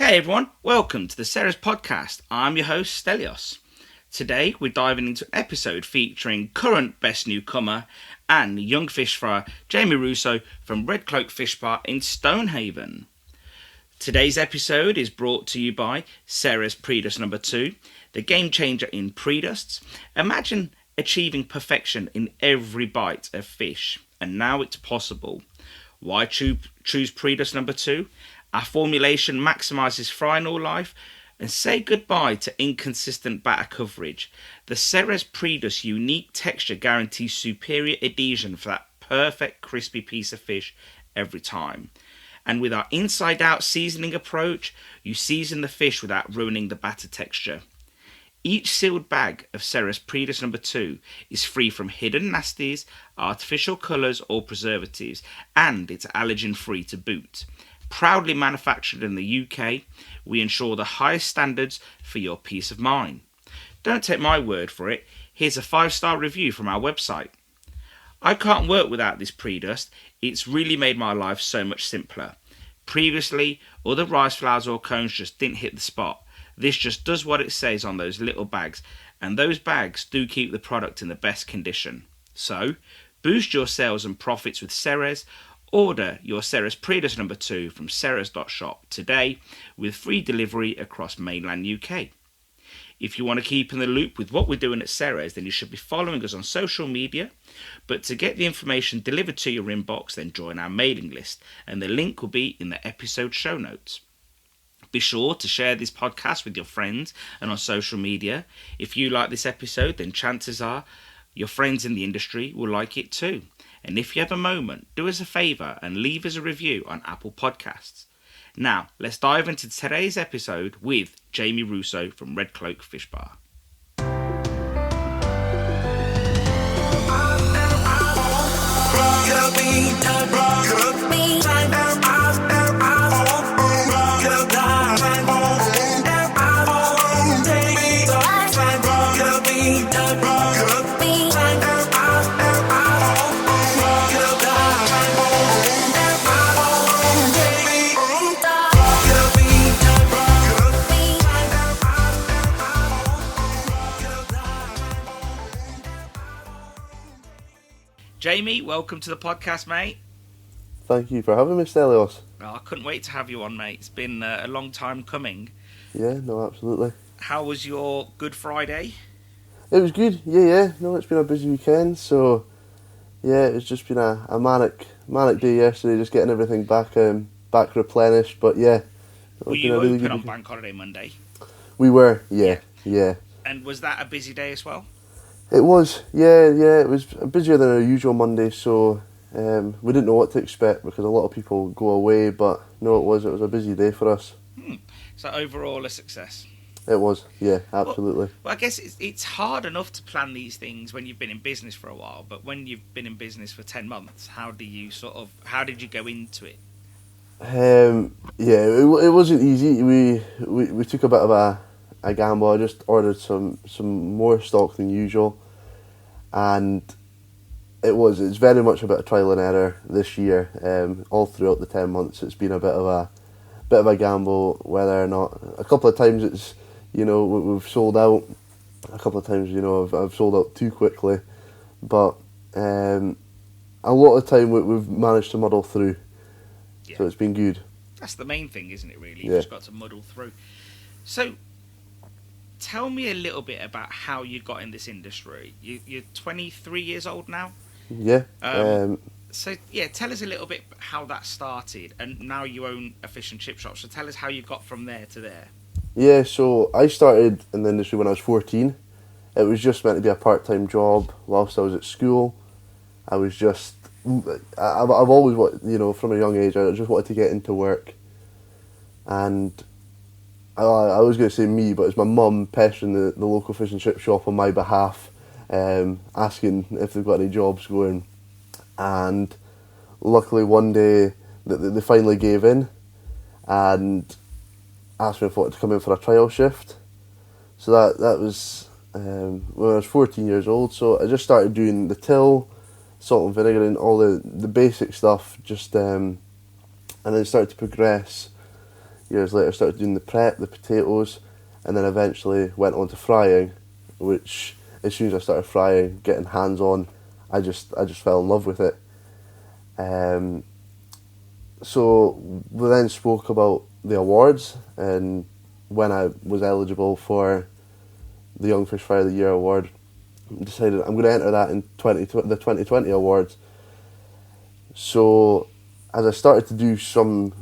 Hey everyone, welcome to the Ceres Podcast. I'm your host, Stelios. Today we're diving into an episode featuring current best newcomer and young fish fryer Jamie Russo from Redcloak Fish in Stonehaven. Today's episode is brought to you by Ceres Predust number 2, the game changer in predusts. Imagine achieving perfection in every bite of fish, and now it's possible. Why choose Predust number 2? Our formulation maximises fry in all life and say goodbye to inconsistent batter coverage. The Ceres Predust unique texture guarantees superior adhesion for that perfect crispy piece of fish every time. And with our inside out seasoning approach, you season the fish without ruining the batter texture. Each sealed bag of Ceres Predust number 2 is free from hidden nasties, artificial colours or preservatives, and it's allergen free to boot. Proudly manufactured in the UK, we ensure the highest standards for your peace of mind. Don't take my word for it, here's a 5-star review from our website. I can't work without this Predust, it's really made my life so much simpler. Previously, other rice flours or cones just didn't hit the spot. This just does what it says on those little bags, and those bags do keep the product in the best condition. So, boost your sales and profits with Ceres. Order your Ceres Predust number 2 from ceres.shop today with free delivery across mainland UK. If you want to keep in the loop with what we're doing at Ceres, then you should be following us on social media. But to get the information delivered to your inbox, then join our mailing list, and the link will be in the episode show notes. Be sure to share this podcast with your friends and on social media. If you like this episode, then chances are your friends in the industry will like it too. And if you have a moment, do us a favour and leave us a review on Apple Podcasts. Now, let's dive into today's episode with Jamie Russo from Redcloak Fish Bar. Jamie, welcome to the podcast, mate. Thank you for having me, Stelios. Oh, I couldn't wait to have you on, mate. It's been a long time coming. Yeah, no, absolutely. How was your Good Friday? It was good, yeah. No, it's been a busy weekend, so yeah, it's just been a manic day yesterday, just getting everything back replenished. But yeah, were you open on Bank Holiday Monday? We were, yeah. And was that a busy day as well? It was, yeah. It was busier than our usual Monday, so we didn't know what to expect because a lot of people go away. But no, it was a busy day for us. So overall, a success. It was, yeah, absolutely. Well, I guess it's hard enough to plan these things when you've been in business for a while, but when you've been in business for 10 months, how did you go into it? It wasn't easy. We took a bit of a gamble. I just ordered some more stock than usual, and it's very much a bit of trial and error this year. All throughout the 10 months, it's been a bit of a gamble whether or not. A couple of times it's we've sold out. A couple of times I've sold out too quickly, but a lot of time we've managed to muddle through. Yeah. So it's been good. That's the main thing, isn't it? Really, you've just got to muddle through. So, tell me a little bit about how you got in this industry. You're 23 years old now? Yeah. So, tell us a little bit how that started. And now you own a fish and chip shop. So tell us how you got from there to there. Yeah, so I started in the industry when I was 14. It was just meant to be a part-time job whilst I was at school. I've always wanted, from a young age, I just wanted to get into work. And I was going to say me, but it's my mum pestering the local fish and chip shop on my behalf, asking if they've got any jobs going. And luckily one day they finally gave in and asked me if I wanted to come in for a trial shift. So that was when I was 14 years old. So I just started doing the till, salt and vinegar and all the basic stuff, just and then started to progress, Years later, started doing the prep, the potatoes, and then eventually went on to frying, which as soon as I started frying, getting hands on, I just fell in love with it. So we then spoke about the awards, and when I was eligible for the Young Fish Frier of the Year award, I decided I'm going to enter that in the 2020 awards. So as I started to do some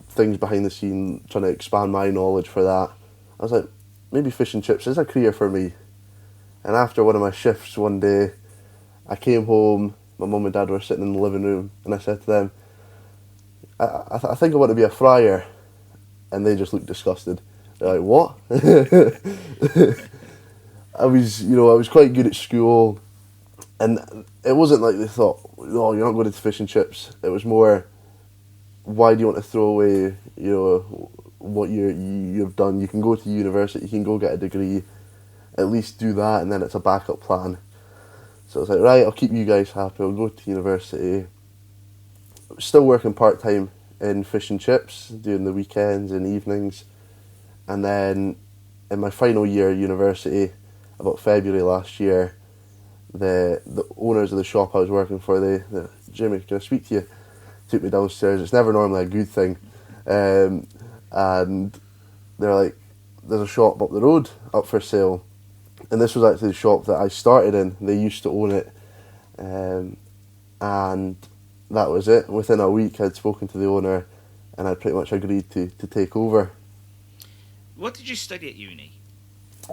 things behind the scene, trying to expand my knowledge for that, I was like, maybe fish and chips is a career for me. And after one of my shifts one day, I came home, my mum and dad were sitting in the living room, and I said to them, I think I want to be a fryer. And they just looked disgusted. They're like, what? I was quite good at school, and it wasn't like they thought, oh, you're not going to fish and chips. It was more, why do you want to throw away, what you've done? You can go to university, you can go get a degree, at least do that, and then it's a backup plan. So I was like, right, I'll keep you guys happy, I'll go to university. Still working part-time in fish and chips, doing the weekends and evenings. And then in my final year of university, about February last year, the owners of the shop I was working for, Jamie, can I speak to you? Took me downstairs. It's never normally a good thing. And they're like, there's a shop up the road up for sale. And this was actually the shop that I started in. They used to own it. And that was it. Within a week, I'd spoken to the owner, and I'd pretty much agreed to take over. What did you study at uni?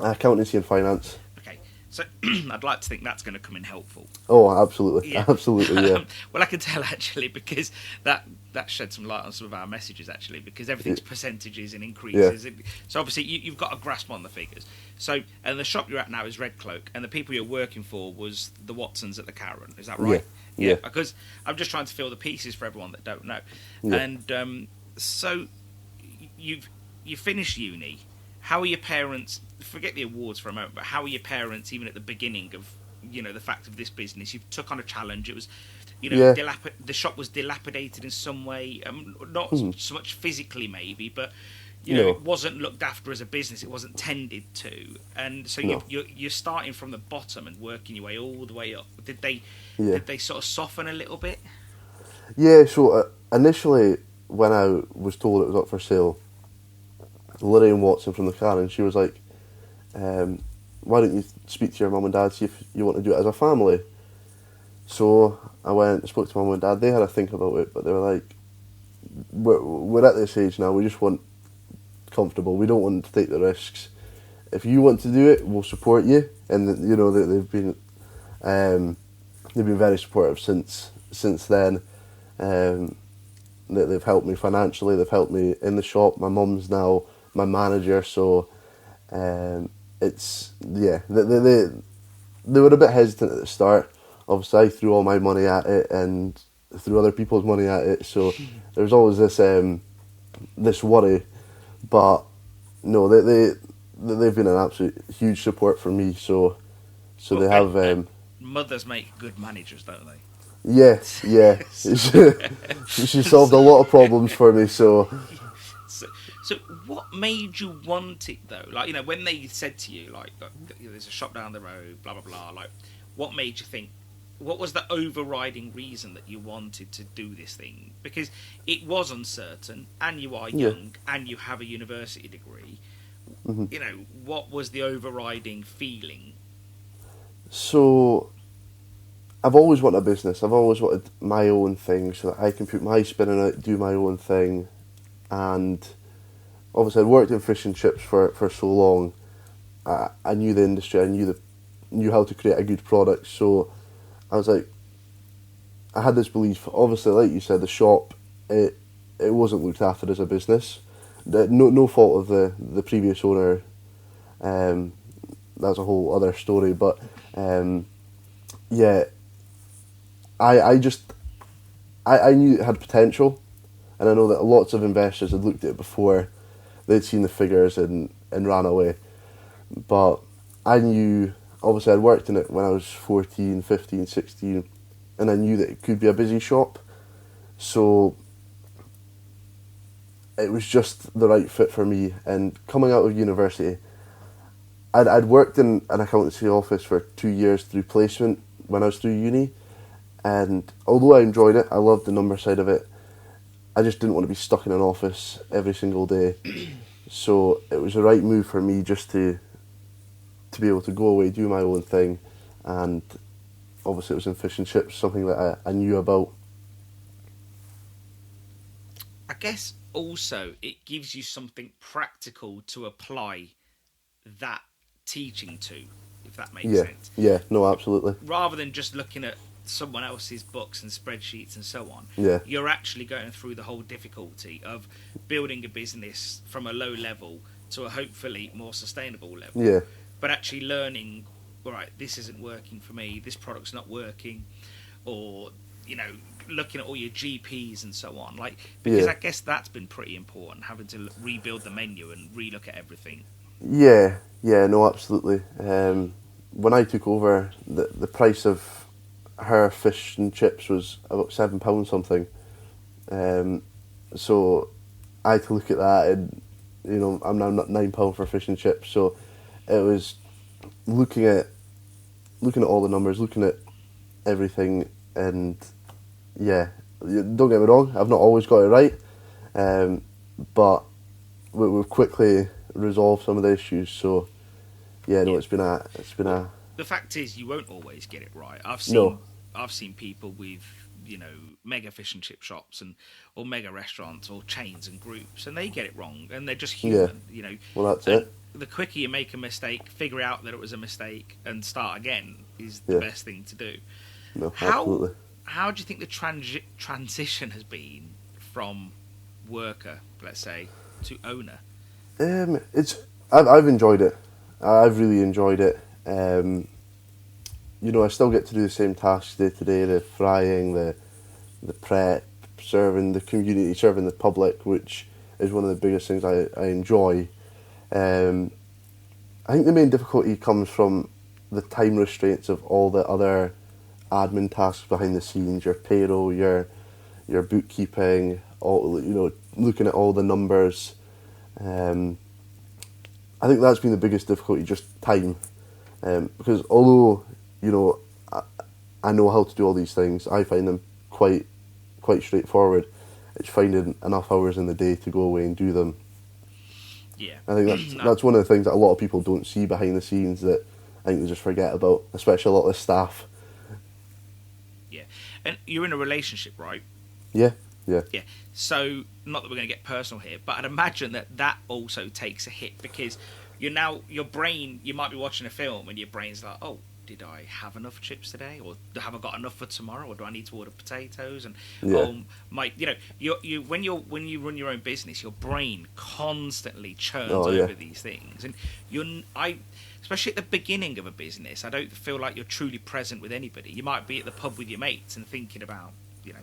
Accountancy and finance. Okay, so I'd like to think that's going to come in helpful. Oh, absolutely, yeah. Absolutely, yeah. Well, I can tell actually, because that shed some light on some of our messages actually, because everything's percentages and increases. Yeah. So obviously you've got a grasp on the figures. So, and the shop you're at now is Redcloak, and the people you're working for was the Watsons at the Karen. Is that right? Yeah. Because I'm just trying to fill the pieces for everyone that don't know. Yeah. And so you finished uni. How are your parents? Forget the awards for a moment, but how are your parents even at the beginning of the fact of this business? You took on a challenge. It was, the shop was dilapidated in some way. Not so much physically, maybe, but it wasn't looked after as a business. It wasn't tended to, and so you're starting from the bottom and working your way all the way up. Did they sort of soften a little bit? Yeah. So initially, when I was told it was up for sale, Lorraine Watson from the Karen, she was like, why don't you speak to your mum and dad, see if you want to do it as a family? So I went and spoke to mum and dad. They had a think about it, but they were like, we're at this age now, we just want comfortable, we don't want to take the risks. If you want to do it, we'll support you. And they've been very supportive since then. They've helped me financially, they've helped me in the shop. My mum's now my manager, so they were a bit hesitant at the start. Obviously, I threw all my money at it and threw other people's money at it, so there was always this worry. But no, they've been an absolute huge support for me. So they have. Mothers make good managers, don't they? Yeah. She solved a lot of problems for me. So what made you want it though? Like, when they said to you, like, there's a shop down the road, blah blah blah. Like, what made you think? What was the overriding reason that you wanted to do this thing? Because it was uncertain, and you are young, and you have a university degree. Mm-hmm. What was the overriding feeling? So, I've always wanted a business. I've always wanted my own thing so that I can put my spin on it, do my own thing. And obviously I'd worked in fish and chips for so long. I knew the industry, I knew how to create a good product. So I was like, I had this belief. Obviously, like you said, the shop, it wasn't looked after as a business. No fault of the previous owner. That's a whole other story. But I knew it had potential, and I know that lots of investors had looked at it before. They'd seen the figures and ran away. But I knew, obviously I'd worked in it when I was 14, 15, 16, and I knew that it could be a busy shop. So it was just the right fit for me. And coming out of university, I'd worked in an accountancy office for 2 years through placement when I was through uni, and although I enjoyed it, I loved the number side of it, I just didn't want to be stuck in an office every single day. So it was the right move for me just to be able to go away, do my own thing, and obviously it was in fish and chips, something that I knew about. I guess also it gives you something practical to apply that teaching to, if that makes sense. Yeah, no, absolutely. Rather than just looking at someone else's books and spreadsheets and so on, you're actually going through the whole difficulty of building a business from a low level to a hopefully more sustainable level. Yeah. But actually learning, all right, this isn't working for me, this product's not working, or, you know, looking at all your GPs and so on. Because I guess that's been pretty important, having to rebuild the menu and relook at everything. Yeah, no, absolutely. When I took over, the price of her fish and chips was about £7 something. So I had to look at that, and you know, I'm now not £9 for fish and chips. So it was looking at all the numbers, looking at everything, and yeah, don't get me wrong, I've not always got it right, but we've quickly resolved some of the issues. So yeah, no, it's been a. The fact is, you won't always get it right. I've seen people with, you know, mega fish and chip shops or mega restaurants or chains and groups, and they get it wrong, and they're just human. You know. Well, that's it. The quicker you make a mistake, figure out that it was a mistake, and start again is the best thing to do. No, absolutely. How do you think the transition has been from worker, let's say, to owner? I've enjoyed it. I've really enjoyed it. You know, I still get to do the same tasks day to day: the frying, the prep, serving the community, serving the public, which is one of the biggest things I enjoy. I think the main difficulty comes from the time restraints of all the other admin tasks behind the scenes, your payroll, your bookkeeping, all, you know, looking at all the numbers. I think that's been the biggest difficulty, just time. Because although, you know, I know how to do all these things, I find them quite straightforward. It's finding enough hours in the day to go away and do them. Yeah. I think that's one of the things that a lot of people don't see behind the scenes that I think they just forget about, especially a lot of the staff. Yeah. And you're in a relationship, right? Yeah. So, not that we're going to get personal here, but I'd imagine that also takes a hit, because your brain, you might be watching a film and your brain's like, oh, did I have enough chips today, or have I got enough for tomorrow, or do I need to order potatoes? And when you run your own business, your brain constantly churns over these things, and especially at the beginning of a business, I don't feel like you're truly present with anybody. You might be at the pub with your mates and thinking about, you know,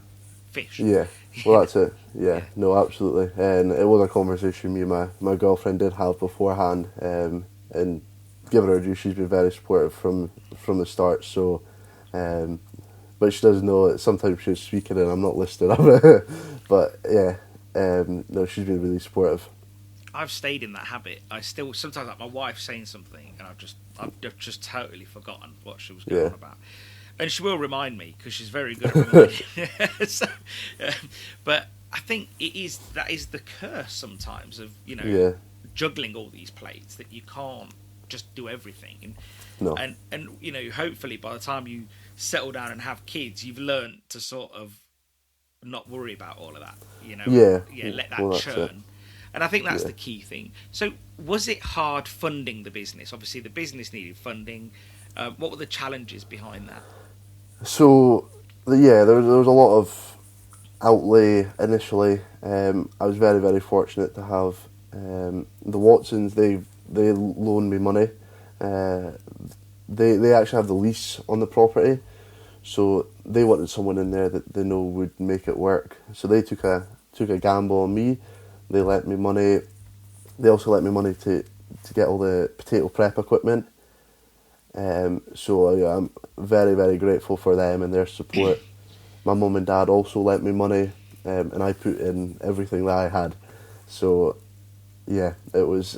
fish. Yeah, well, that's it. Yeah, no, absolutely. And it was a conversation me and my girlfriend did have beforehand, and give her due, she's been very supportive from the start. So, but she does know that sometimes she's speaking and I'm not listening. But yeah, no, she's been really supportive. I've stayed in that habit. I still sometimes, like, my wife's saying something and I've just totally forgotten what she was going on about. And she will remind me, because she's very good at reminding. But I think that is the curse sometimes of, you know, juggling all these plates, that you can't just do everything. And you know, hopefully by the time you settle down and have kids, you've learned to sort of not worry about all of that. You know, let that churn. And I think that's the key thing. So, was it hard funding the business? Obviously, the business needed funding. What were the challenges behind that? So, there was a lot of outlay initially. I was very, very fortunate to have the Watsons. They loaned me money. They actually have the lease on the property, so they wanted someone in there that they know would make it work. So they took a gamble on me. They lent me money. They also lent me money to get all the potato prep equipment. So I'm very, very grateful for them and their support. My mum and dad also lent me money, and I put in everything that I had. So, yeah, it was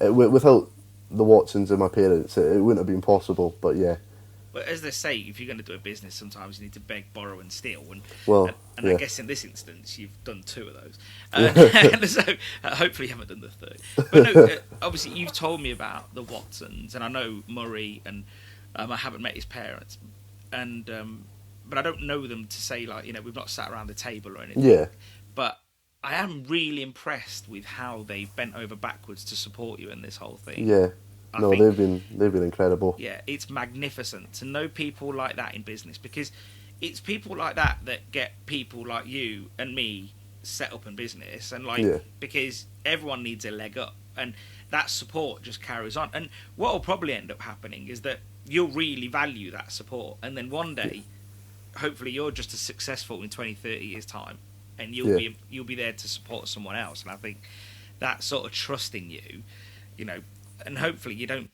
without the Watsons and my parents, it wouldn't have been possible. But yeah. Well, as they say, if you're going to do a business, sometimes you need to beg, borrow, and steal. And Yeah. I guess in this instance, you've done 2 of those. So hopefully, you haven't done the third. But no, obviously, you've told me about the Watsons, and I know Murray, and I haven't met his parents, and but I don't know them to say, like, we've not sat around the table or anything. Yeah. But I am really impressed with how they've bent over backwards to support you in this whole thing. Yeah. I No, think, they've been incredible. Yeah, it's magnificent to know people like that in business, because it's people like that that get people like you and me set up in business, and because everyone needs a leg up, and that support just carries on. And what will probably end up happening is that you'll really value that support, and then one day, hopefully, you're just as successful in 20, 30 years time, and you'll be there to support someone else. And I think that sort of trust in you, and hopefully you don't,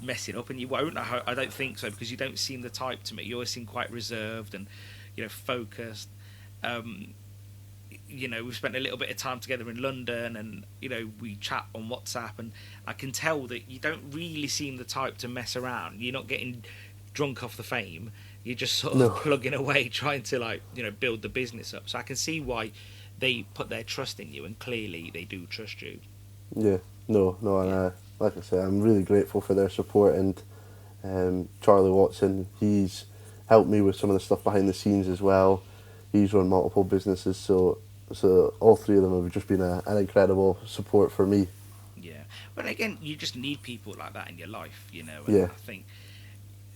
mess it up, and you won't. I don't think so, because you don't seem the type to me. You always seem quite reserved and, focused. We've spent a little bit of time together in London, and, we chat on WhatsApp, and I can tell that you don't really seem the type to mess around. You're not getting drunk off the fame. You're just sort of plugging away, trying to, build the business up. So I can see why they put their trust in you, and clearly they do trust you. Yeah. No, and like I say, I'm really grateful for their support, and Charlie Watson, he's helped me with some of the stuff behind the scenes as well. He's run multiple businesses, so all 3 of them have just been an incredible support for me. Yeah, but again, you just need people like that in your life, And Yeah. I think,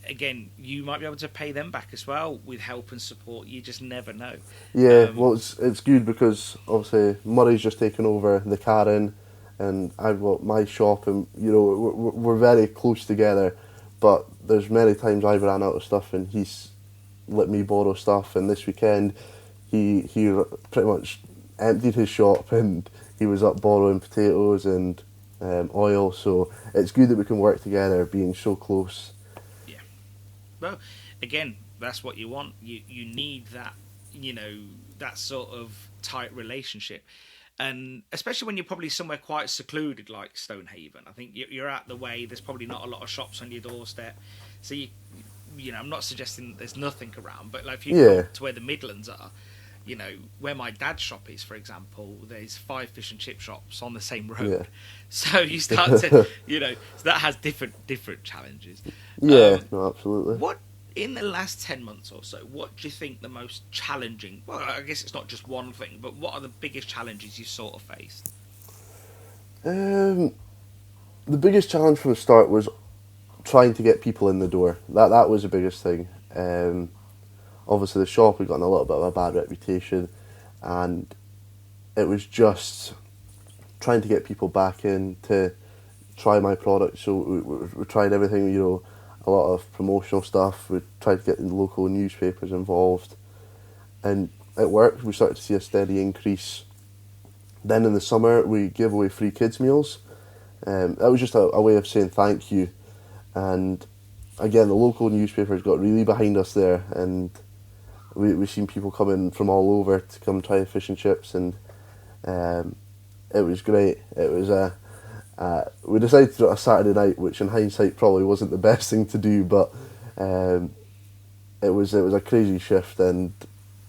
again, you might be able to pay them back as well with help and support. You just never know. Yeah, well, it's good because obviously Murray's just taken over the Karen, and I've got my shop, and we're very close together. But there's many times I've ran out of stuff, and he's let me borrow stuff. And this weekend, he pretty much emptied his shop, and he was up borrowing potatoes and oil. So it's good that we can work together, being so close. Yeah. Well, again, that's what you want. You need that, that sort of tight relationship. And especially when you're probably somewhere quite secluded like Stonehaven. I think you're out the way. There's probably not a lot of shops on your doorstep. So, I'm not suggesting there's nothing around. But if you go to where the Midlands are, where my dad's shop is, for example, there's 5 fish and chip shops on the same road. Yeah. So you start to, so that has different challenges. Yeah, no, absolutely. What, in the last 10 months or so, what do you think the most challenging... Well, I guess it's not just one thing, but what are the biggest challenges you sort of faced? The biggest challenge from the start was trying to get people in the door. That was the biggest thing. Obviously, the shop had gotten a little bit of a bad reputation, and it was just trying to get people back in to try my product. So we tried everything, a lot of promotional stuff. We tried to get the local newspapers involved, and it worked. We started to see a steady increase. Then in the summer, we gave away free kids' meals. That was just a way of saying thank you. And again, the local newspapers got really behind us there, and we've seen people coming from all over to come try fish and chips, and it was great. It was we decided to do it a Saturday night, which in hindsight probably wasn't the best thing to do, but it was a crazy shift, and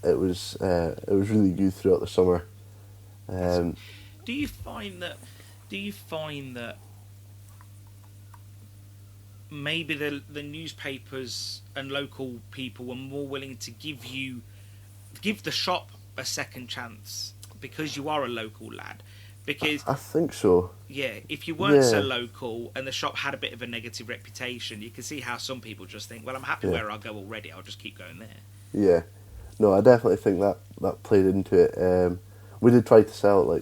it was really good throughout the summer. Do you find that maybe the newspapers and local people were more willing to give the shop a second chance because you are a local lad? Because I think so. Yeah, if you weren't so local and the shop had a bit of a negative reputation, you can see how some people just think, well, I'm happy where I go already, I'll just keep going there. Yeah. No, I definitely think that played into it. We did try to sell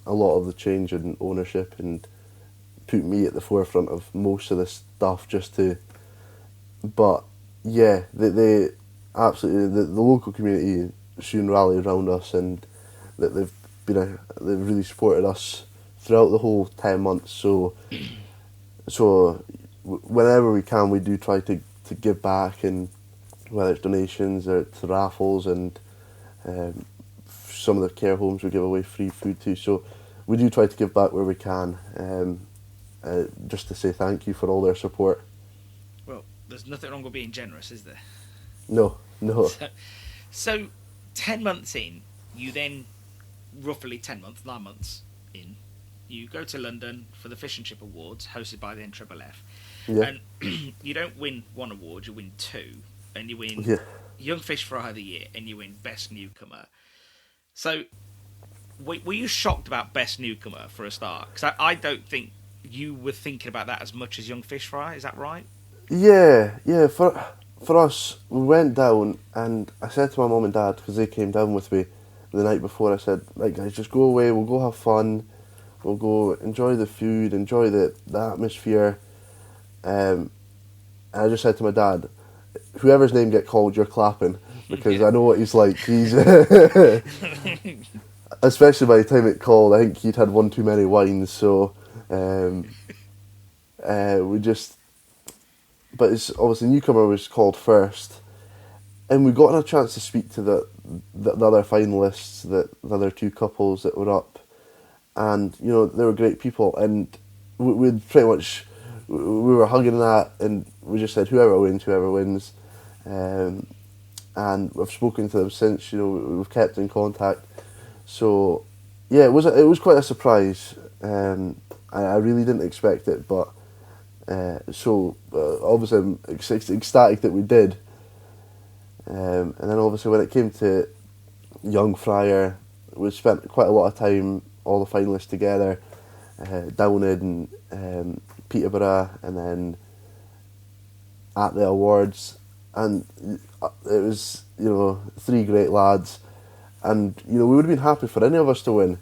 a lot of the change in ownership and put me at the forefront of most of this stuff but yeah, they absolutely, the local community soon rallied around us, and that they've really supported us throughout the whole 10 months. So whenever we can, we do try to give back, and whether it's donations or to raffles and some of the care homes we give away free food to. So we do try to give back where we can, just to say thank you for all their support. Well, there's nothing wrong with being generous, is there? No. So 10 months in, you then, roughly 9 months in, you go to London for the Fish and Chip Awards, hosted by the NFFF. Yeah. And you don't win one award, you win two. And you win Young Fish Fry of the Year, and you win Best Newcomer. So, were you shocked about Best Newcomer for a start? Because I don't think you were thinking about that as much as Young Fish Fry, is that right? Yeah. For us, we went down, and I said to my mum and dad, because they came down with me the night before, I said, right guys, just go away, we'll go have fun, we'll go enjoy the food, enjoy the atmosphere. And I just said to my dad, whoever's name get called, you're clapping, because I know what he's like. He's especially by the time it called, I think he'd had one too many wines, so we just... But it's obviously Newcomer was called first, and we got a chance to speak to the other finalists, the other two couples that were up, and they were great people, and we'd pretty much, we were hugging that, and we just said whoever wins, and I've spoken to them since. We've kept in contact, so yeah, it was quite a surprise. I really didn't expect it, but. Obviously I'm ecstatic that we did, and then obviously when it came to Young Frier, we spent quite a lot of time, all the finalists together, down in Peterborough, and then at the awards, and it was 3 great lads, and we would have been happy for any of us to win,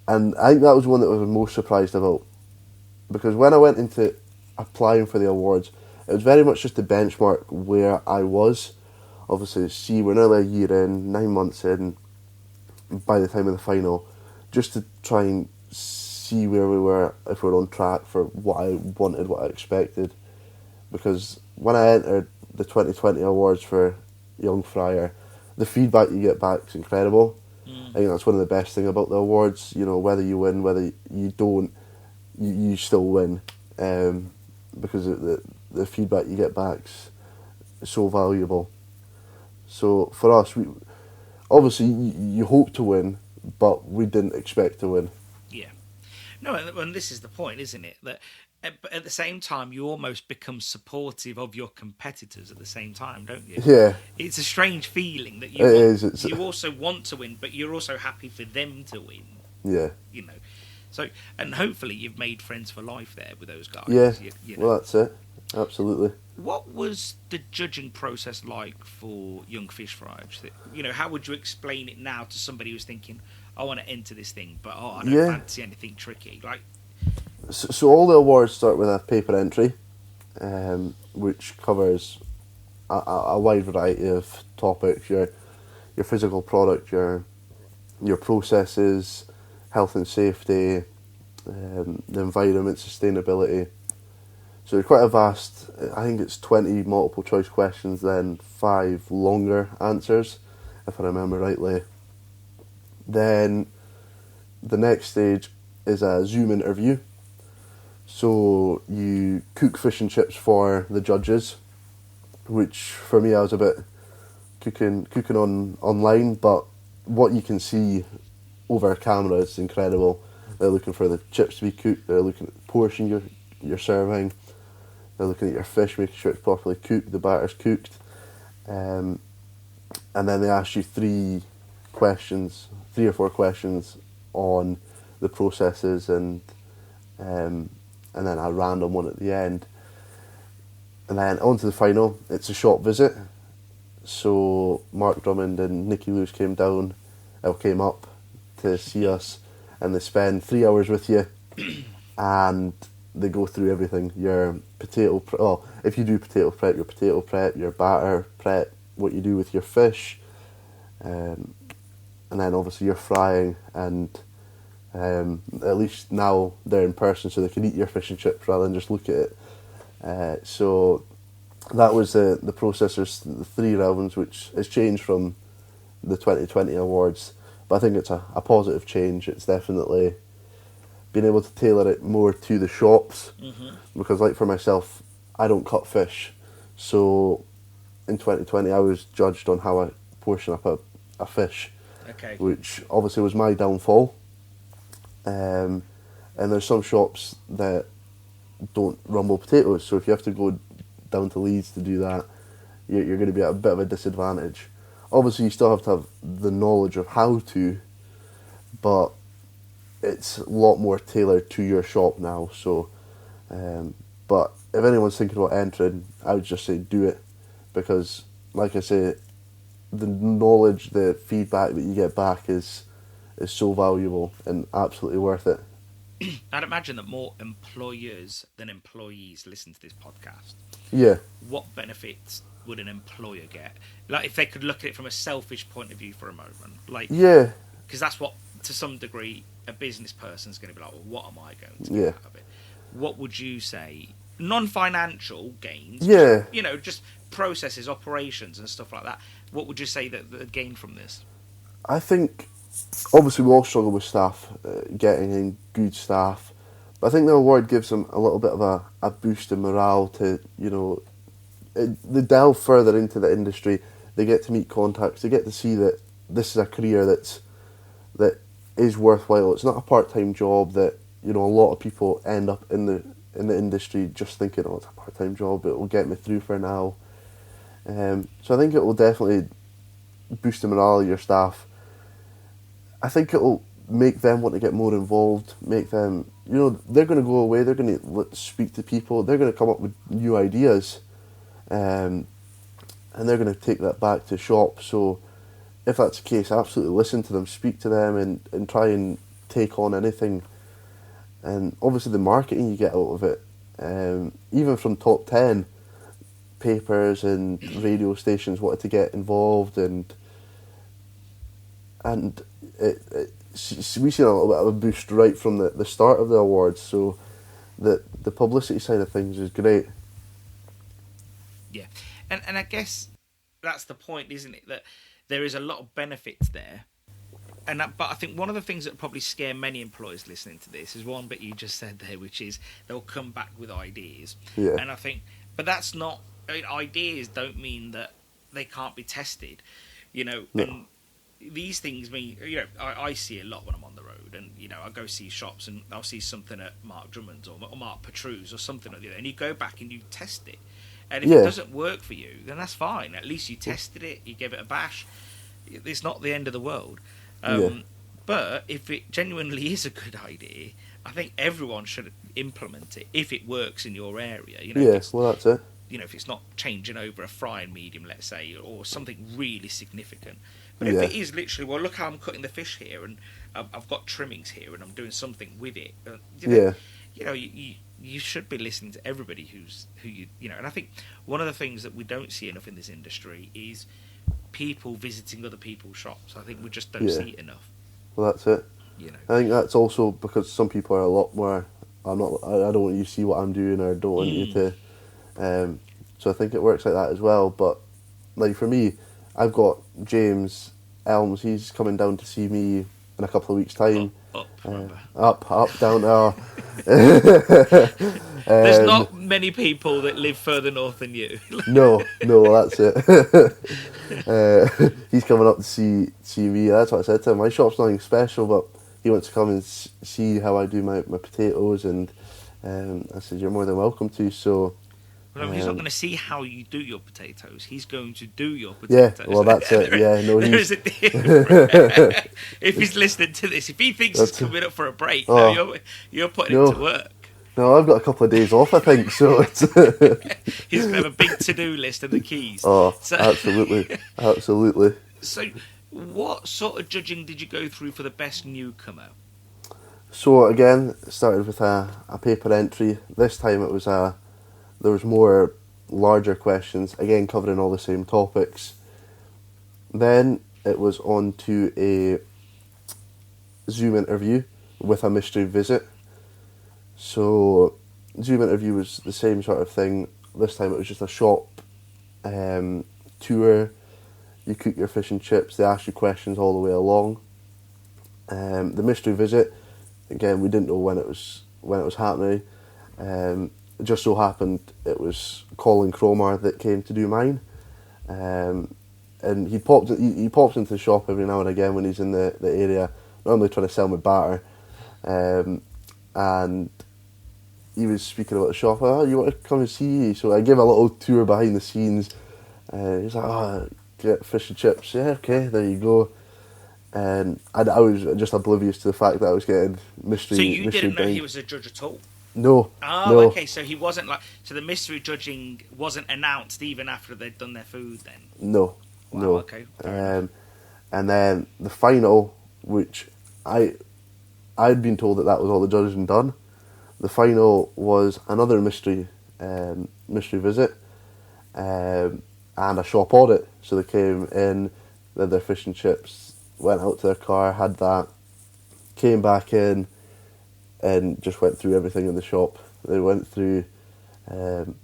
and I think that was one that I was most surprised about, because when I went into applying for the awards, it was very much just to benchmark where I was. Obviously, we're nearly a year in, 9 months in, by the time of the final, just to try and see where we were, if we were on track for what I wanted, what I expected. Because when I entered the 2020 awards for Young Frier, the feedback you get back is incredible. I think that's one of the best things about the awards. Whether you win, whether you don't, you still win. Because the feedback you get back's so valuable. So for us, we obviously you hope to win, but we didn't expect to win. Yeah, no, and this is the point, isn't it? That but at the same time, you almost become supportive of your competitors at the same time, don't you? Yeah, it's a strange feeling that you also want to win, but you're also happy for them to win. Yeah, So, and hopefully you've made friends for life there with those guys. Yeah, well, that's it. Absolutely. What was the judging process like for Young Fish Fry? How would you explain it now to somebody who's thinking, I want to enter this thing, but I don't fancy anything tricky? So all the awards start with a paper entry, which covers a wide variety of topics: your physical product, your processes, health and safety, the environment, sustainability. So it's quite a vast, I think it's 20 multiple choice questions, then 5 longer answers, if I remember rightly. Then the next stage is a Zoom interview. So you cook fish and chips for the judges, which for me I was a bit cooking online, but what you can see over camera is incredible. They're looking for the chips to be cooked, they're looking at the portion you're serving, they're looking at your fish, making sure it's properly cooked, the batter's cooked, and then they ask you 3 or 4 questions on the processes, and then a random one at the end. And then on to the final. It's a shop visit. So Mark Drummond and Nicky Lewis came up to see us, and they spend 3 hours with you, and they go through everything. Your if you do potato prep, your batter prep, what you do with your fish, and then obviously your frying, and at least now they're in person, so they can eat your fish and chips rather than just look at it. So that was the process. There's the 3 rounds, which has changed from the 2020 awards, But I think it's a positive change. It's definitely being able to tailor it more to the shops. Mm-hmm. Because like for myself, I don't cut fish. So in 2020 I was judged on how I portion up a fish. Okay. Which obviously was my downfall. And there's some shops that don't rumble potatoes, so if you have to go down to Leeds to do that, you're going to be at a bit of a disadvantage. Obviously you still have to have the knowledge of how to, but it's a lot more tailored to your shop now. So, but if anyone's thinking about entering, I would just say do it, because like I say, the knowledge, the feedback that you get back is so valuable and absolutely worth it. I'd imagine that more employers than employees listen to this podcast. Yeah. What benefits would an employer get? Like, if they could look at it from a selfish point of view for a moment. Like, yeah. Because that's what, to some degree, a business person's going to be like, well, what am I going to get out of it? What would you say? Non-financial gains. Yeah. You know, just processes, operations and stuff like that. What would you say that the gain from this? I think, obviously we all struggle with staff, getting in good staff. But I think the award gives them a little bit of a boost in morale to, you know, they delve further into the industry. They get to meet contacts. They get to see that this is a career that is worthwhile. It's not a part-time job that, you know, a lot of people end up in the industry just thinking, oh, it's a part-time job, it will get me through for now. So I think it will definitely boost the morale of your staff. I think it will make them want to get more involved, make them, you know, they're going to go away, they're going to speak to people, they're going to come up with new ideas, and they're going to take that back to shop. So if that's the case, absolutely listen to them, speak to them, and try and take on anything. And obviously the marketing you get out of it, even from top 10, papers and radio stations wanted to get involved, and we seen a little bit of a boost right from the start of the awards, so the publicity side of things is great. Yeah, and I guess that's the point, isn't it? That there is a lot of benefits there, but I think one of the things that probably scare many employers listening to this is one bit you just said there, which is they'll come back with ideas. Yeah. And I think, but that's not, I mean, ideas don't mean that they can't be tested, you know. No. And these things mean, you know, I see a lot when I'm on the road, and, you know, I go see shops and I'll see something at Mark Drummond's or Mark Petru's or something like that, and you go back and you test it. And if it doesn't work for you, then that's fine. At least you tested it, you gave it a bash. It's not the end of the world. But if it genuinely is a good idea, I think everyone should implement it if it works in your area. You know, well, that's it. You know, if it's not changing over a frying medium, let's say, or something really significant. But if it is literally, well, look how I'm cutting the fish here, and I've got trimmings here, and I'm doing something with it. You know, you should be listening to everybody who you know. And I think one of the things that we don't see enough in this industry is people visiting other people's shops. I think we just don't see it enough. Well, that's it. You know, I think that's also because some people are a lot more, I don't want you to see what I'm doing, or I don't want you to. So I think it works like that as well. But like for me, I've got James Elms. He's coming down to see me in a couple of weeks' time. Up, down. There's not many people that live further north than you. No, that's it. He's coming up to see me. That's what I said to him. My shop's nothing special, but he wants to come and see how I do my potatoes, and I said, you're more than welcome to. So. Well, he's not going to see how you do your potatoes. He's going to do your potatoes. Yeah, well, that's it. Yeah, no, there is a difference. If he's listening to this, if he thinks he's coming up for a break, you're putting him to work. No, I've got a couple of days off, I think, so it's... He's going to have a big to-do list of the keys. Oh, absolutely. So, what sort of judging did you go through for the best newcomer? So, again, it started with a paper entry. This time it was there was more larger questions, again covering all the same topics. Then it was on to a Zoom interview with a mystery visit. So Zoom interview was the same sort of thing. This time it was just a shop tour. You cook your fish and chips. They ask you questions all the way along. The mystery visit, again, we didn't know when it was happening. It just so happened it was Colin Cromer that came to do mine. And he pops into the shop every now and again when he's in the area, normally trying to sell me batter. And he was speaking about the shop. Oh, you want to come and see? So I gave a little tour behind the scenes. He's like, oh, get fish and chips. Yeah, okay, there you go. And I was just oblivious to the fact that I was getting mystery. So you mystery didn't know ding. he was a judge at all? No. Oh, no. okay. So he wasn't so the mystery judging wasn't announced even after they'd done their food then? No. Wow, no. Okay. And then the final, which I'd been told that was all the judges had done. The final was another mystery visit and a shop audit. So they came in, they had their fish and chips, went out to their car, had that, came back in, and just went through everything in the shop. They went through. To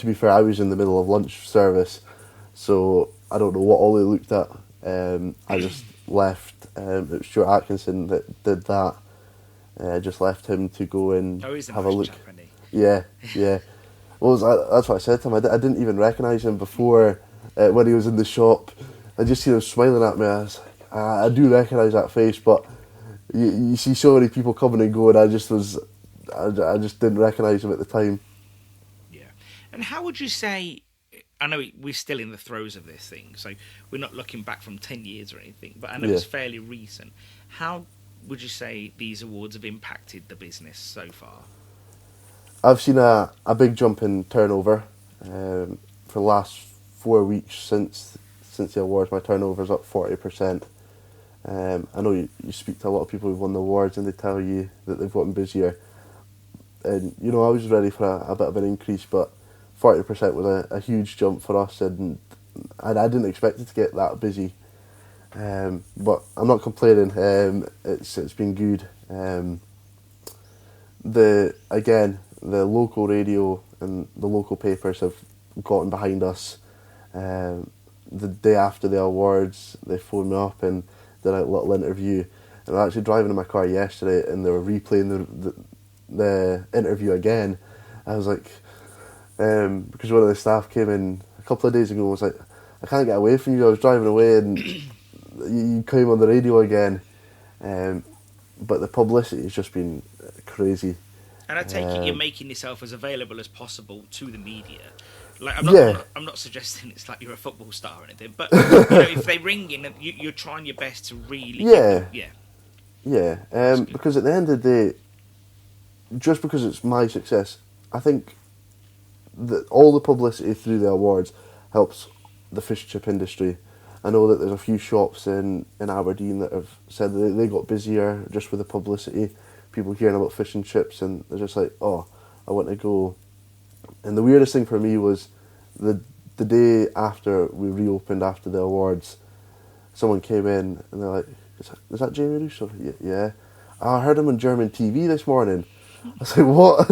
be fair, I was in the middle of lunch service, so I don't know what all they looked at. I just left. It was Stuart Atkinson that did that. Just left him to go and have a look. Chap, isn't he? Yeah. Well, that's what I said to him. I didn't even recognise him before when he was in the shop. I just seen him smiling at me. I was like, I do recognise that face, but you see so many people coming and going. I just didn't recognise him at the time. Yeah. And how would you say? I know we're still in the throes of this thing, so we're not looking back from 10 years or anything, but I know it's fairly recent. How would you say these awards have impacted the business so far? I've seen a big jump in turnover for the last 4 weeks since the awards. My turnover's up 40%. I know you speak to a lot of people who've won the awards and they tell you that they've gotten busier. And, I was ready for a bit of an increase, but 40% was a huge jump for us, and I didn't expect it to get that busy. But I'm not complaining. It's been good. The local radio and the local papers have gotten behind us. The day after the awards, they phoned me up and did a little interview. And I was actually driving in my car yesterday, and they were replaying the interview again. I was like, because one of the staff came in a couple of days ago and was like, I can't get away from you. I was driving away and you came on the radio again. But the publicity has just been crazy. And I take it you're making yourself as available as possible to the media. Like I'm not suggesting it's like you're a football star or anything, but if they ring in, you're trying your best to really. Because at the end of the day, just because it's my success, I think that all the publicity through the awards helps the fish and chip industry. I know that there's a few shops in Aberdeen that have said that they got busier just with the publicity. People hearing about fish and chips, and they're just like, oh, I want to go. And the weirdest thing for me was the day after we reopened after the awards, someone came in and they're like, is that Jamie Russo? Yeah. Oh, I heard him on German TV this morning. I was like, what?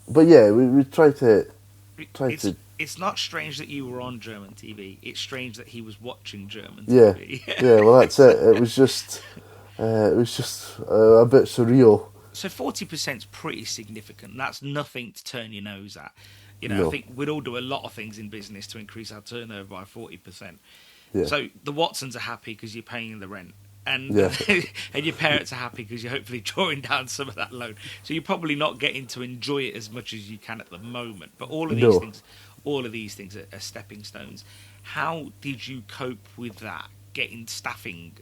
But yeah, we tried to... It's not strange that you were on German TV. It's strange that he was watching German TV. Yeah, well, that's it. It was just a bit surreal. So 40% is pretty significant. That's nothing to turn your nose at. No. I think we'd all do a lot of things in business to increase our turnover by 40%. Yeah. So the Watsons are happy because you're paying the rent. And and your parents are happy because you're hopefully drawing down some of that loan. So you're probably not getting to enjoy it as much as you can at the moment. But all of these things are stepping stones. How did you cope with that? Getting staffing,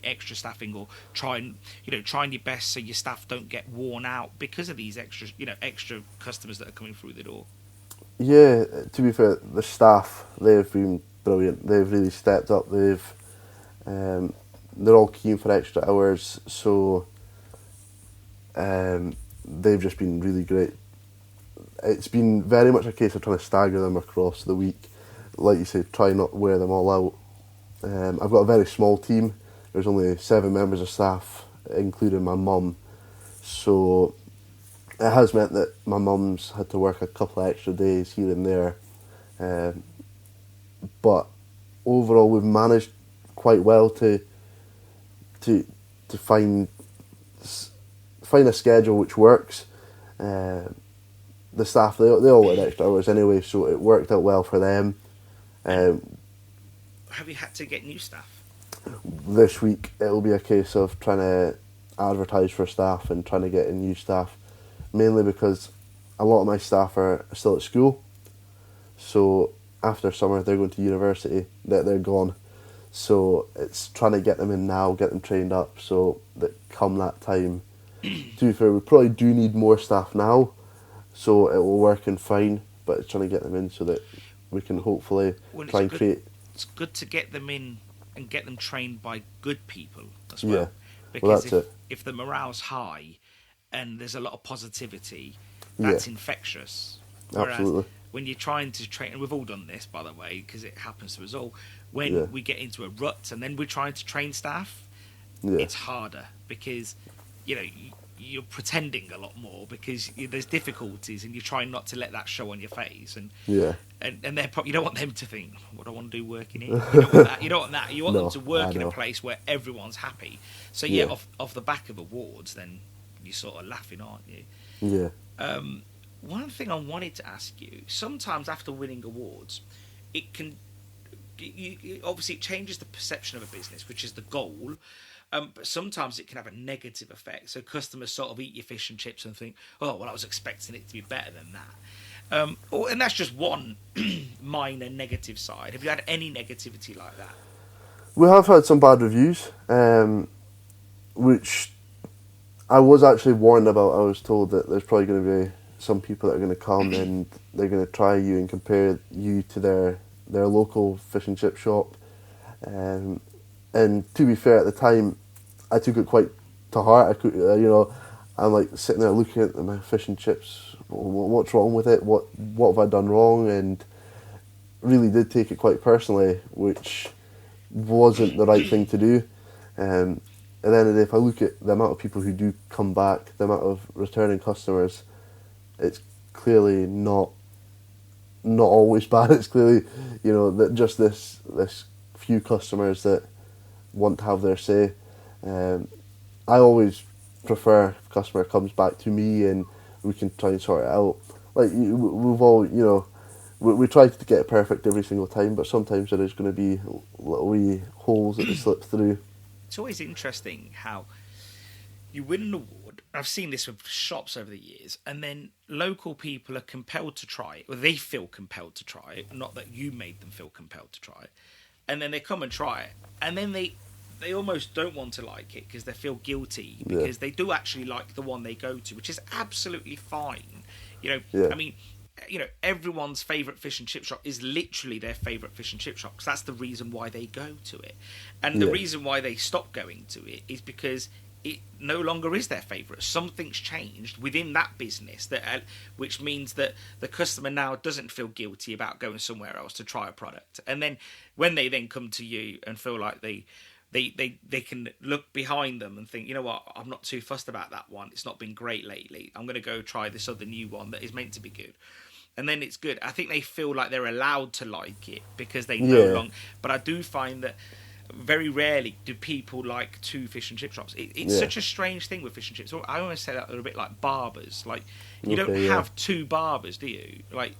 extra staffing, or trying your best so your staff don't get worn out because of these extra customers that are coming through the door. Yeah, to be fair, the staff, they've been brilliant. They've really stepped up. They're all keen for extra hours, so they've just been really great. It's been very much a case of trying to stagger them across the week. Like you say, try not to wear them all out. I've got a very small team. There's only 7 members of staff, including my mum. So it has meant that my mum's had to work a couple of extra days here and there. But overall, we've managed quite well to to find a schedule which works. The staff, they all work extra hours anyway, so it worked out well for them. Have you had to get new staff? This week it'll be a case of trying to advertise for staff and trying to get in new staff, mainly because a lot of my staff are still at school, so after summer they're going to university, they're gone, so it's trying to get them in now, get them trained up, so that come that time, to be fair, we probably do need more staff now, so it will work in fine, but it's trying to get them in so that we can hopefully try and create... It's good to get them in and get them trained by good people as well. Yeah. Because that's if the morale's high and there's a lot of positivity, that's infectious. Whereas absolutely. when you're trying to train, and we've all done this, by the way, because it happens to us all, when we get into a rut and then we're trying to train staff, it's harder because, you know, you're pretending a lot more because there's difficulties and you're trying not to let that show on your face. And they're probably, you don't want them to think, what do I want to do working here? You don't want that. You want them to work in a place where everyone's happy. So off the back of awards, then you're sort of laughing, aren't you? Yeah. One thing I wanted to ask you, sometimes after winning awards, it can, obviously it changes the perception of a business, which is the goal. But sometimes it can have a negative effect. So customers sort of eat your fish and chips and think, oh, well, I was expecting it to be better than that. And that's just one minor negative side. Have you had any negativity like that? We have had some bad reviews, which I was actually warned about. I was told that there's probably going to be some people that are going to come and they're going to try you and compare you to their local fish and chip shop. And to be fair, at the time, I took it quite to heart. I could, I'm like sitting there looking at my fish and chips. What's wrong with it? What have I done wrong? And really did take it quite personally, which wasn't the right thing to do. And then if I look at the amount of people who do come back, the amount of returning customers, it's clearly not always bad. It's clearly, that just this few customers that want to have their say. I always prefer if a customer comes back to me and we can try and sort it out. Like we've all, we try to get it perfect every single time, but sometimes there is going to be little wee holes that they slip through. It's always interesting how you win an award. I've seen this with shops over the years, and then local people are compelled to try it, or they feel compelled to try it, not that you made them feel compelled to try it. And then they come and try it, and then they almost don't want to like it because they feel guilty because they do actually like the one they go to, which is absolutely fine. I mean, everyone's favourite fish and chip shop is literally their favourite fish and chip shop because that's the reason why they go to it. And the reason why they stop going to it is because it no longer is their favourite. Something's changed within that business, which means that the customer now doesn't feel guilty about going somewhere else to try a product. And then when they then come to you and feel like they can look behind them and think, you know what, I'm not too fussed about that one. It's not been great lately. I'm going to go try this other new one that is meant to be good. And then it's good. I think they feel like they're allowed to like it because they no longer... But I do find that very rarely do people like two fish and chip shops. It's such a strange thing with fish and chips. I always say that a little bit like barbers. Like, you don't have two barbers, do you? Like,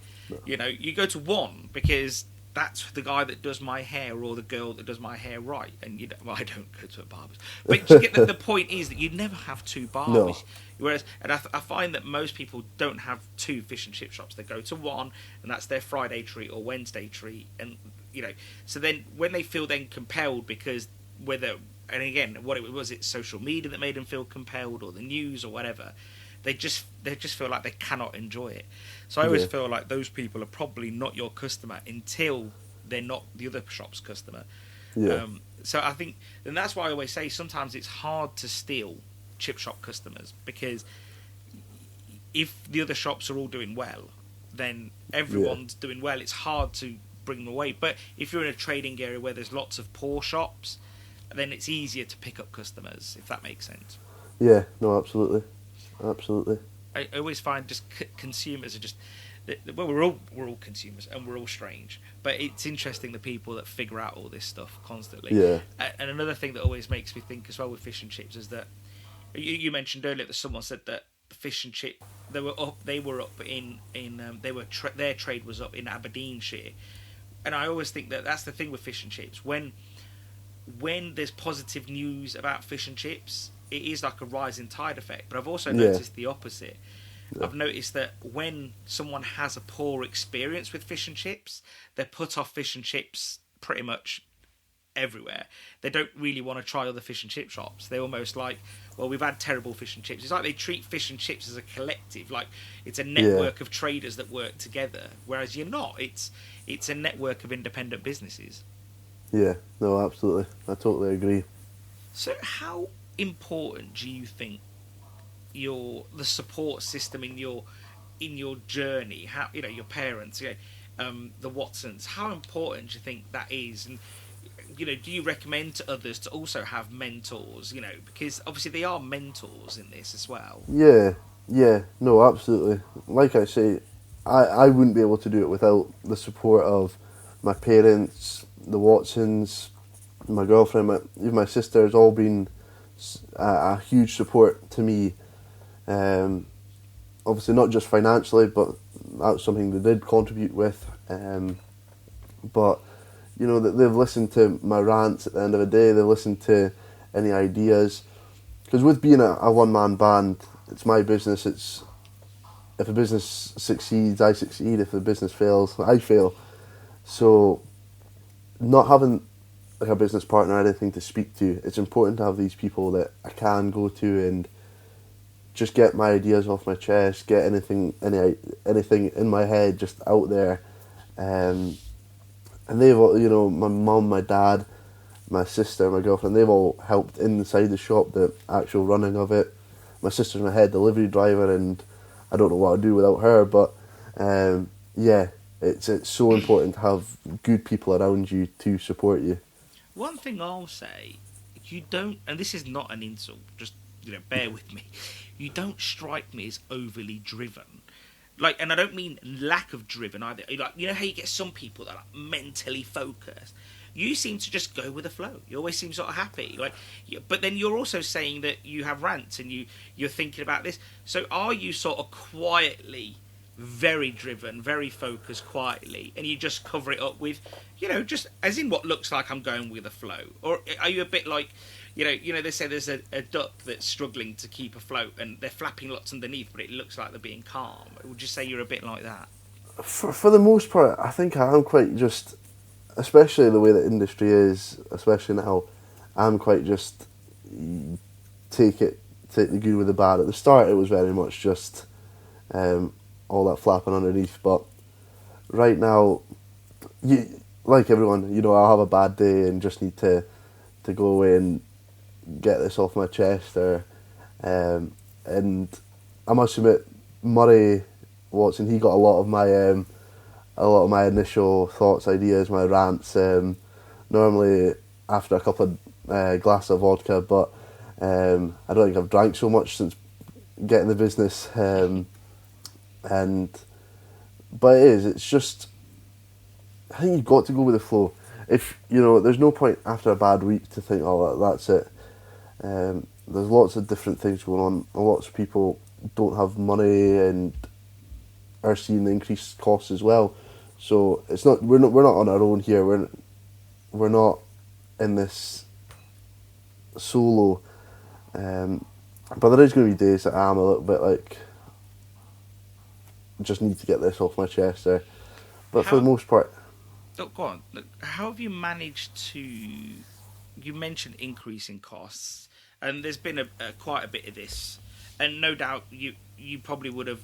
you go to one because that's the guy that does my hair or the girl that does my hair right. And I don't go to a barber's. But you get the point is that you never have two barbers. No. Whereas, and I find that most people don't have two fish and chip shops. They go to one, and that's their Friday treat or Wednesday treat. And, so then when they feel then compelled because and again, what it was, it's social media that made them feel compelled or the news or whatever, they just feel like they cannot enjoy it. So I always feel like those people are probably not your customer until they're not the other shop's customer. Yeah. So I think, and that's why I always say sometimes it's hard to steal chip shop customers because if the other shops are all doing well, then everyone's doing well. It's hard to bring them away. But if you're in a trading area where there's lots of poor shops, then it's easier to pick up customers, if that makes sense. Yeah, no, absolutely. I always find just consumers are just well, we're all consumers and we're all strange, but it's interesting the people that figure out all this stuff constantly. Yeah. And another thing that always makes me think as well with fish and chips is that you mentioned earlier that someone said that the fish and chip they were up in their trade was up in Aberdeenshire, and I always think that that's the thing with fish and chips. When there's positive news about fish and chips, it is like a rising tide effect. But I've also noticed the opposite. Yeah. I've noticed that when someone has a poor experience with fish and chips, they put off fish and chips pretty much everywhere. They don't really want to try other fish and chip shops. They're almost like, well, we've had terrible fish and chips. It's like they treat fish and chips as a collective, like it's a network of traders that work together, whereas you're not. It's a network of independent businesses. Yeah, no, absolutely. I totally agree. So how important do you think the support system in your journey, how your parents, the Watsons, how important do you think that is? And do you recommend to others to also have mentors, because obviously they are mentors in this as well? Yeah, no, absolutely. Like I say, I wouldn't be able to do it without the support of my parents, the Watsons, my girlfriend, even my sister has all been a huge support to me. Obviously not just financially, but that's something they did contribute with. But they've listened to my rants at the end of the day. They've listened to any ideas, because with being a one-man band, it's my business. It's if a business succeeds, I succeed. If a business fails, I fail. So not having like a business partner or anything to speak to, it's important to have these people that I can go to and just get my ideas off my chest, get anything in my head just out there. And they've all, my mum, my dad, my sister, my girlfriend, they've all helped inside the shop, the actual running of it. My sister's my head delivery driver, and I don't know what I'd do without her, but it's so important to have good people around you to support you. One thing I'll say, you don't, and this is not an insult, just bear with me, you don't strike me as overly driven. Like, and I don't mean lack of driven either. Like, how you get some people that are like mentally focused. You seem to just go with the flow. You always seem sort of happy. Like, but then you're also saying that you have rants and you're thinking about this. So are you sort of quietly very driven, very focused quietly, and you just cover it up with, just as in what looks like I'm going with the flow? Or are you a bit like, they say there's a duck that's struggling to keep afloat and they're flapping lots underneath, but it looks like they're being calm? Would you say you're a bit like that? For the most part, I think I am quite just, especially the way the industry is, especially now, I'm quite just take the good with the bad. At the start, it was very much just all that flapping underneath, but right now, like everyone, I'll have a bad day and just need to go away and get this off my chest, and I must admit, Murray Watson, he got a lot of my initial thoughts, ideas, my rants. Normally after a couple of glasses of vodka, but I don't think I've drank so much since getting the business. But it's just, I think you've got to go with the flow. If there's no point after a bad week to think, oh, that's it. There's lots of different things going on. Lots of people don't have money and are seeing the increased costs as well. So it's not we're not on our own here. We're not in this solo. But there is going to be days that I'm a little bit like, just need to get this off my chest there. But for the most part. Oh, go on. Look, how have you managed to? You mentioned increasing costs, and there's been quite a bit of this, and no doubt you probably would have,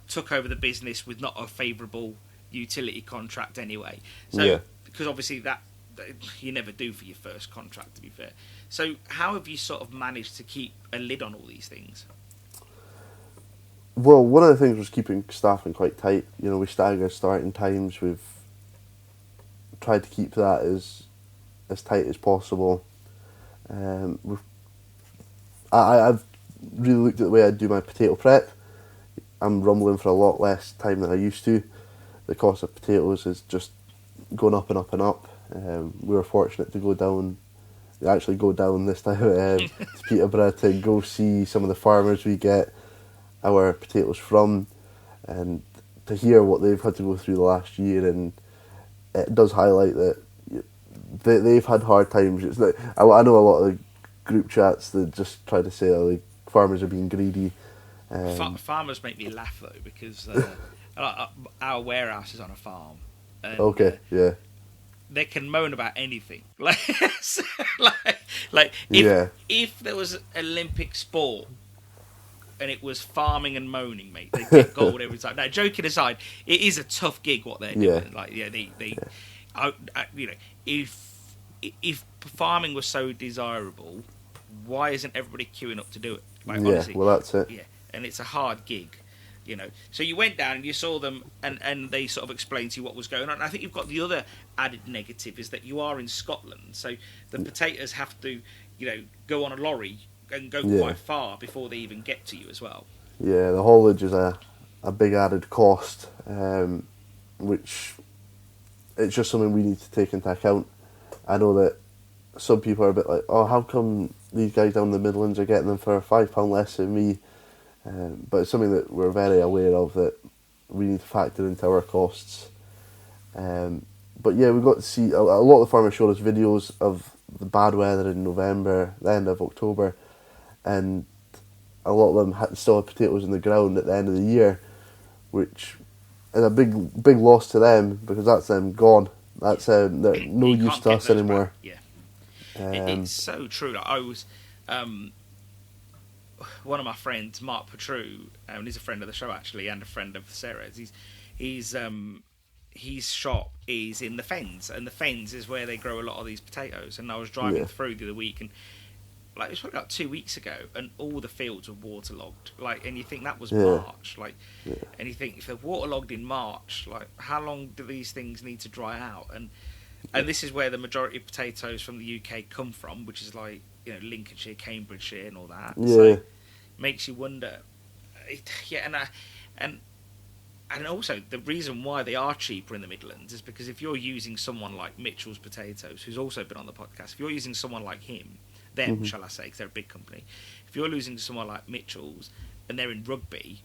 took over the business with not a favourable utility contract anyway. So because obviously that you never do for your first contract, to be fair. So how have you sort of managed to keep a lid on all these things? Well, one of the things was keeping staffing quite tight. We stagger starting times. We've tried to keep that as tight as possible. I've really looked at the way I do my potato prep. I'm rumbling for a lot less time than I used to. The cost of potatoes is just going up and up and up. We were fortunate to go down this time to Peterborough to go see some of the farmers we get our potatoes from, and to hear what they've had to go through the last year, and it does highlight that they've had hard times. It's not, I know a lot of the group chats that just try to say like farmers are being greedy. Farmers make me laugh though, because our warehouse is on a farm. And, okay, yeah. They can moan about anything. If there was Olympic sport and it was farming and moaning, mate, they'd get gold every time. Now, joking aside, it is a tough gig what they're doing. If farming was so desirable, why isn't everybody queuing up to do it? Honestly, well, that's it. Yeah, and it's a hard gig. So you went down and you saw them, and they sort of explained to you what was going on. And I think you've got the other added negative is that you are in Scotland, so the potatoes have to, go on a lorry and go quite far before they even get to you as well. Yeah, the haulage is a big added cost, which it's just something we need to take into account. I know that some people are a bit like, oh, how come these guys down in the Midlands are getting them for £5 less than me? But it's something that we're very aware of, that we need to factor into our costs. But yeah, we got to see a lot of the farmers showed us videos of the bad weather in November, the end of October, and a lot of them still had potatoes in the ground at the end of the year, which is a big loss to them, because that's them gone. That's they're no use to us anymore. Back. Yeah, it's so true. I was. One of my friends, Mark Petru, and he's a friend of the show actually, and a friend of Ceres. His shop is in the Fens, and the Fens is where they grow a lot of these potatoes. And I was driving through the other week, and it was probably 2 weeks ago, and all the fields were waterlogged. And you think that was March, and you think if they're waterlogged in March, how long do these things need to dry out? And this is where the majority of potatoes from the UK come from, which is Lincolnshire, Cambridgeshire, and all that. Yeah. So it makes you wonder. And also the reason why they are cheaper in the Midlands is because if you're using someone like Mitchell's Potatoes, who's also been on the podcast, if you're using someone like them, shall I say, because they're a big company. If you're losing someone like Mitchell's and they're in Rugby,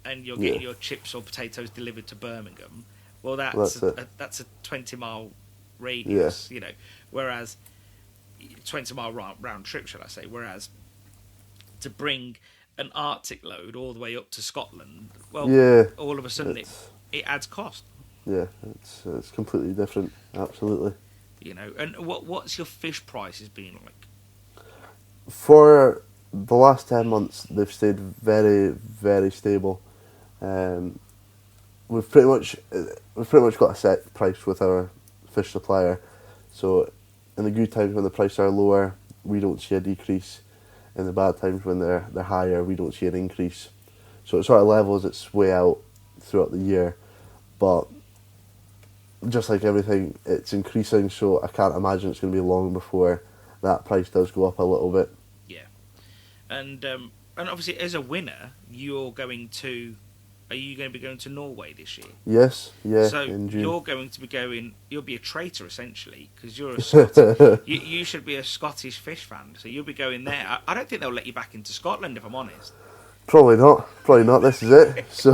and you're getting your chips or potatoes delivered to Birmingham, well, that's a 20-mile radius, whereas 20-mile round trip, shall I say, whereas to bring an Arctic load all the way up to Scotland, all of a sudden it adds cost. Yeah, it's completely different, absolutely. And what's your fish prices been like? For the last 10 months, they've stayed very, very stable. We've pretty much got a set price with our fish supplier. So in the good times when the prices are lower, we don't see a decrease. In the bad times when they're higher, we don't see an increase. So it sort of levels its way out throughout the year. But just like everything, it's increasing, so I can't imagine it's going to be long before that price does go up a little bit. Yeah. And obviously as a winner, are you going to be going to Norway this year? Yes, yeah. So in June. You'll be a traitor essentially, because you're a Scottish. you should be a Scottish fish fan, so you'll be going there. I don't think they'll let you back into Scotland, if I'm honest. Probably not. This is it. So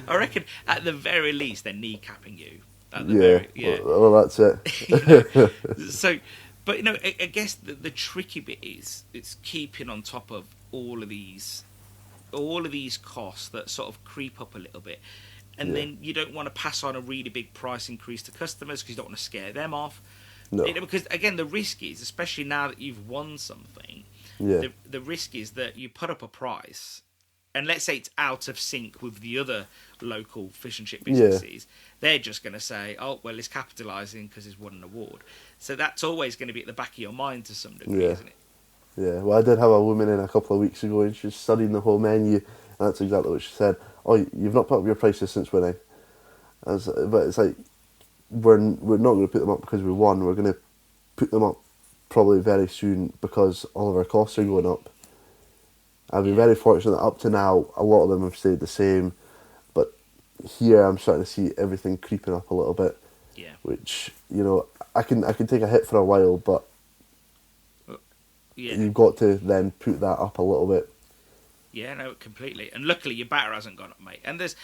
I reckon at the very least they're kneecapping you. Well, that's it. So, but I guess the tricky bit is it's keeping on top of all of these costs that sort of creep up a little bit, and then you don't want to pass on a really big price increase to customers because you don't want to scare them off. No. Because again, the risk is, especially now that you've won something, the risk is that you put up a price, and let's say it's out of sync with the other local fish and chip businesses, they're just going to say, oh, well, it's capitalising because it's won an award. So that's always going to be at the back of your mind to some degree, isn't it? Yeah, well, I did have a woman in a couple of weeks ago, and she was studying the whole menu, and that's exactly what she said. Oh, you've not put up your prices since winning. But it's like, we're not going to put them up because we won. We're going to put them up probably very soon because all of our costs are going up. I've been very fortunate that up to now, a lot of them have stayed the same. But here I'm starting to see everything creeping up a little bit. Yeah. Which, you know, I can take a hit for a while, but yeah, you've got to then put that up a little bit. Yeah, no, completely. And luckily, your batter hasn't gone up, mate. And it's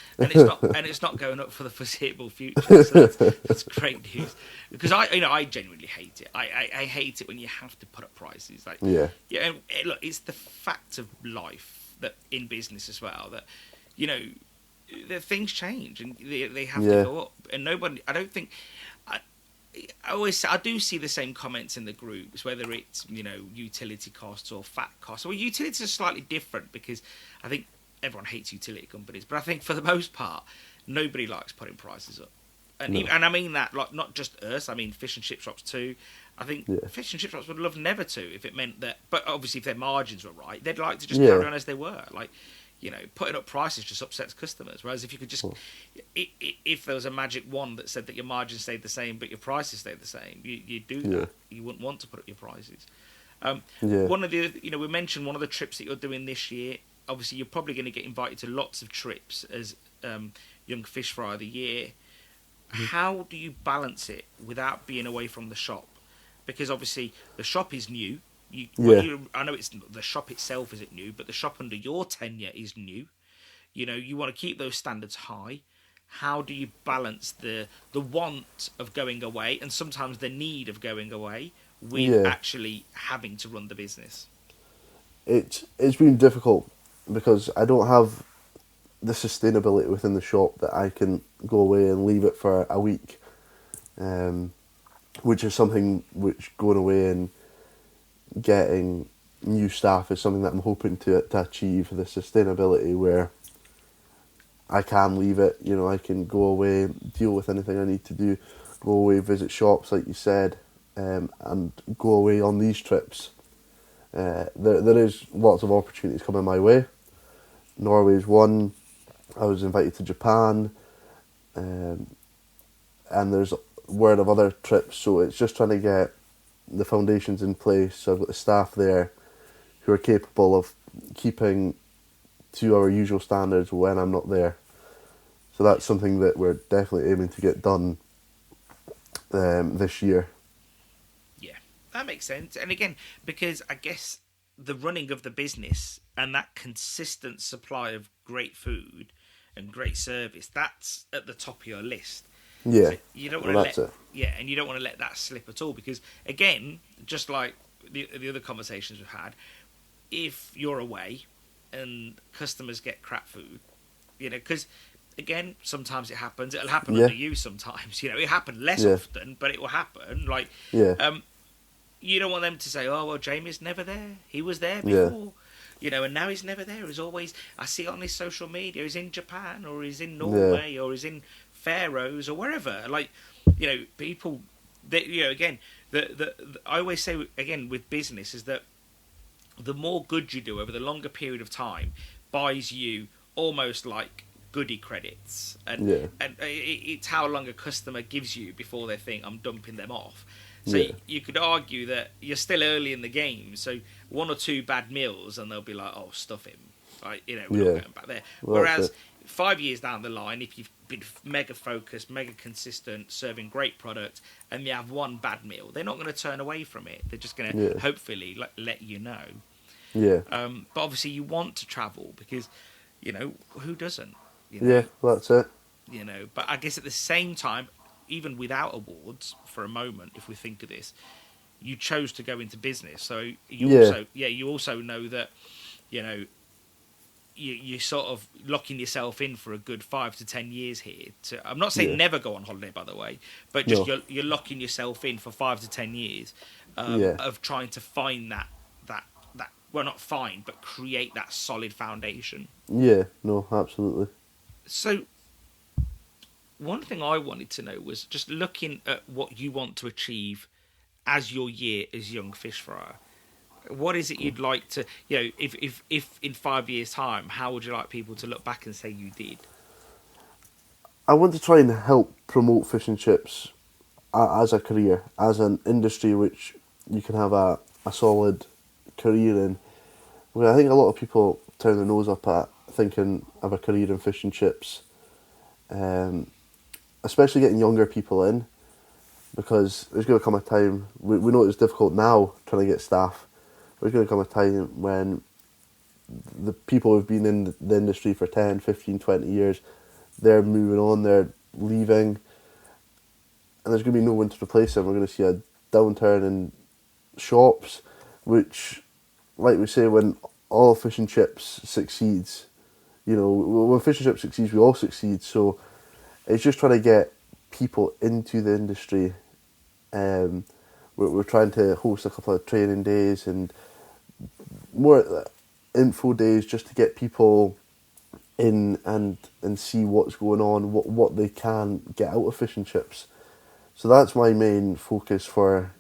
not going up for the foreseeable future. So that's great news. Because I genuinely hate it. I hate it when you have to put up prices. Like, Yeah. Yeah. And look, it's the fact of life that in business as well that, you know, the things change and they have to go up. And nobody, I don't think. I do see the same comments in the groups, whether it's, you know, utility costs or fat costs. Well, utilities are slightly different because I think everyone hates utility companies, but I think for the most part, nobody likes putting prices up. And and I mean that, like, not just us. I mean fish and chip shops too. I think fish and chip shops would love never to if it meant that. But obviously, if their margins were right, they'd like to just carry on as they were. Like, you know, putting up prices just upsets customers. Whereas if you could just, if there was a magic wand that said that your margins stayed the same but your prices stayed the same, you'd do that. You wouldn't want to put up your prices. One of the, you know, we mentioned one of the trips that you're doing this year. Obviously, you're probably going to get invited to lots of trips as Young Fish Frier of the Year. How do you balance it without being away from the shop? Because obviously the shop is new. I know it's the shop itself isn't new, but the shop under your tenure is new. You know, you want to keep those standards high. How do you balance the want of going away and sometimes the need of going away with actually having to run the business? It's been difficult because I don't have the sustainability within the shop that I can go away and leave it for a week, which is something which going away and getting new staff is something that I'm hoping to achieve, the sustainability where I can leave it, you know, I can go away, deal with anything I need to do, go away, visit shops like you said, and go away on these trips. There is lots of opportunities coming my way. Norway's one. I was invited to Japan, and there's word of other trips, so it's just trying to get the foundations in place. So I've got the staff there who are capable of keeping to our usual standards when I'm not there. So that's something that we're definitely aiming to get done this year. Yeah, that makes sense. And again, because I guess the running of the business and that consistent supply of great food and great service, that's at the top of your list. Yeah, so you don't want to and you don't want to let that slip at all, because again, just like the other conversations we've had, if you're away and customers get crap food, you know, because again, sometimes it happens. It'll happen under you sometimes. You know, it happened less often, but it will happen. Like, you don't want them to say, "Oh, well, Jamie's never there. He was there before." You know, and now he's never there. He's always, I see it on his social media, he's in Japan or he's in Norway or he's in Faroes or wherever. Like, you know, people, you know, again, I always say, again, with business is that the more good you do over the longer period of time buys you almost like goodie credits. And it's how long a customer gives you before they think, I'm dumping them off. So you could argue that you're still early in the game. So one or two bad meals and they'll be like, oh, stuff him. Right? You know, we're not going back there. Well, whereas 5 years down the line, if you've been mega focused, mega consistent, serving great product, and you have one bad meal, they're not going to turn away from it. They're just going to hopefully let you know. Yeah. But obviously you want to travel because, you know, who doesn't? You know? Yeah, that's it. You know, but I guess at the same time, even without awards, for a moment, if we think of this, you chose to go into business. So you also know that, you know, you're sort of locking yourself in for a good 5 to 10 years here. I'm not saying never go on holiday, by the way, but just you're locking yourself in for 5 to 10 years of trying to find that well, not find, but create that solid foundation. Yeah, no, absolutely. So one thing I wanted to know was just looking at what you want to achieve as your year as Young Fish Frier. What is it you'd like to, you know, if in 5 years' time, how would you like people to look back and say you did? I want to try and help promote fish and chips as a career, as an industry which you can have a solid career in, Well, I think a lot of people turn their nose up at thinking of a career in fish and chips, especially getting younger people in, because there's going to come a time, we know it's difficult now trying to get staff, but there's going to come a time when the people who've been in the industry for 10, 15, 20 years, they're moving on, they're leaving, and there's going to be no one to replace them. We're going to see a downturn in shops, which, like we say, when all fish and chips succeeds, when fish and chips succeeds, we all succeed. So it's just trying to get people into the industry. We're trying to host a couple of training days and more info days just to get people in and see what's going on, what they can get out of fish and chips. So that's my main focus for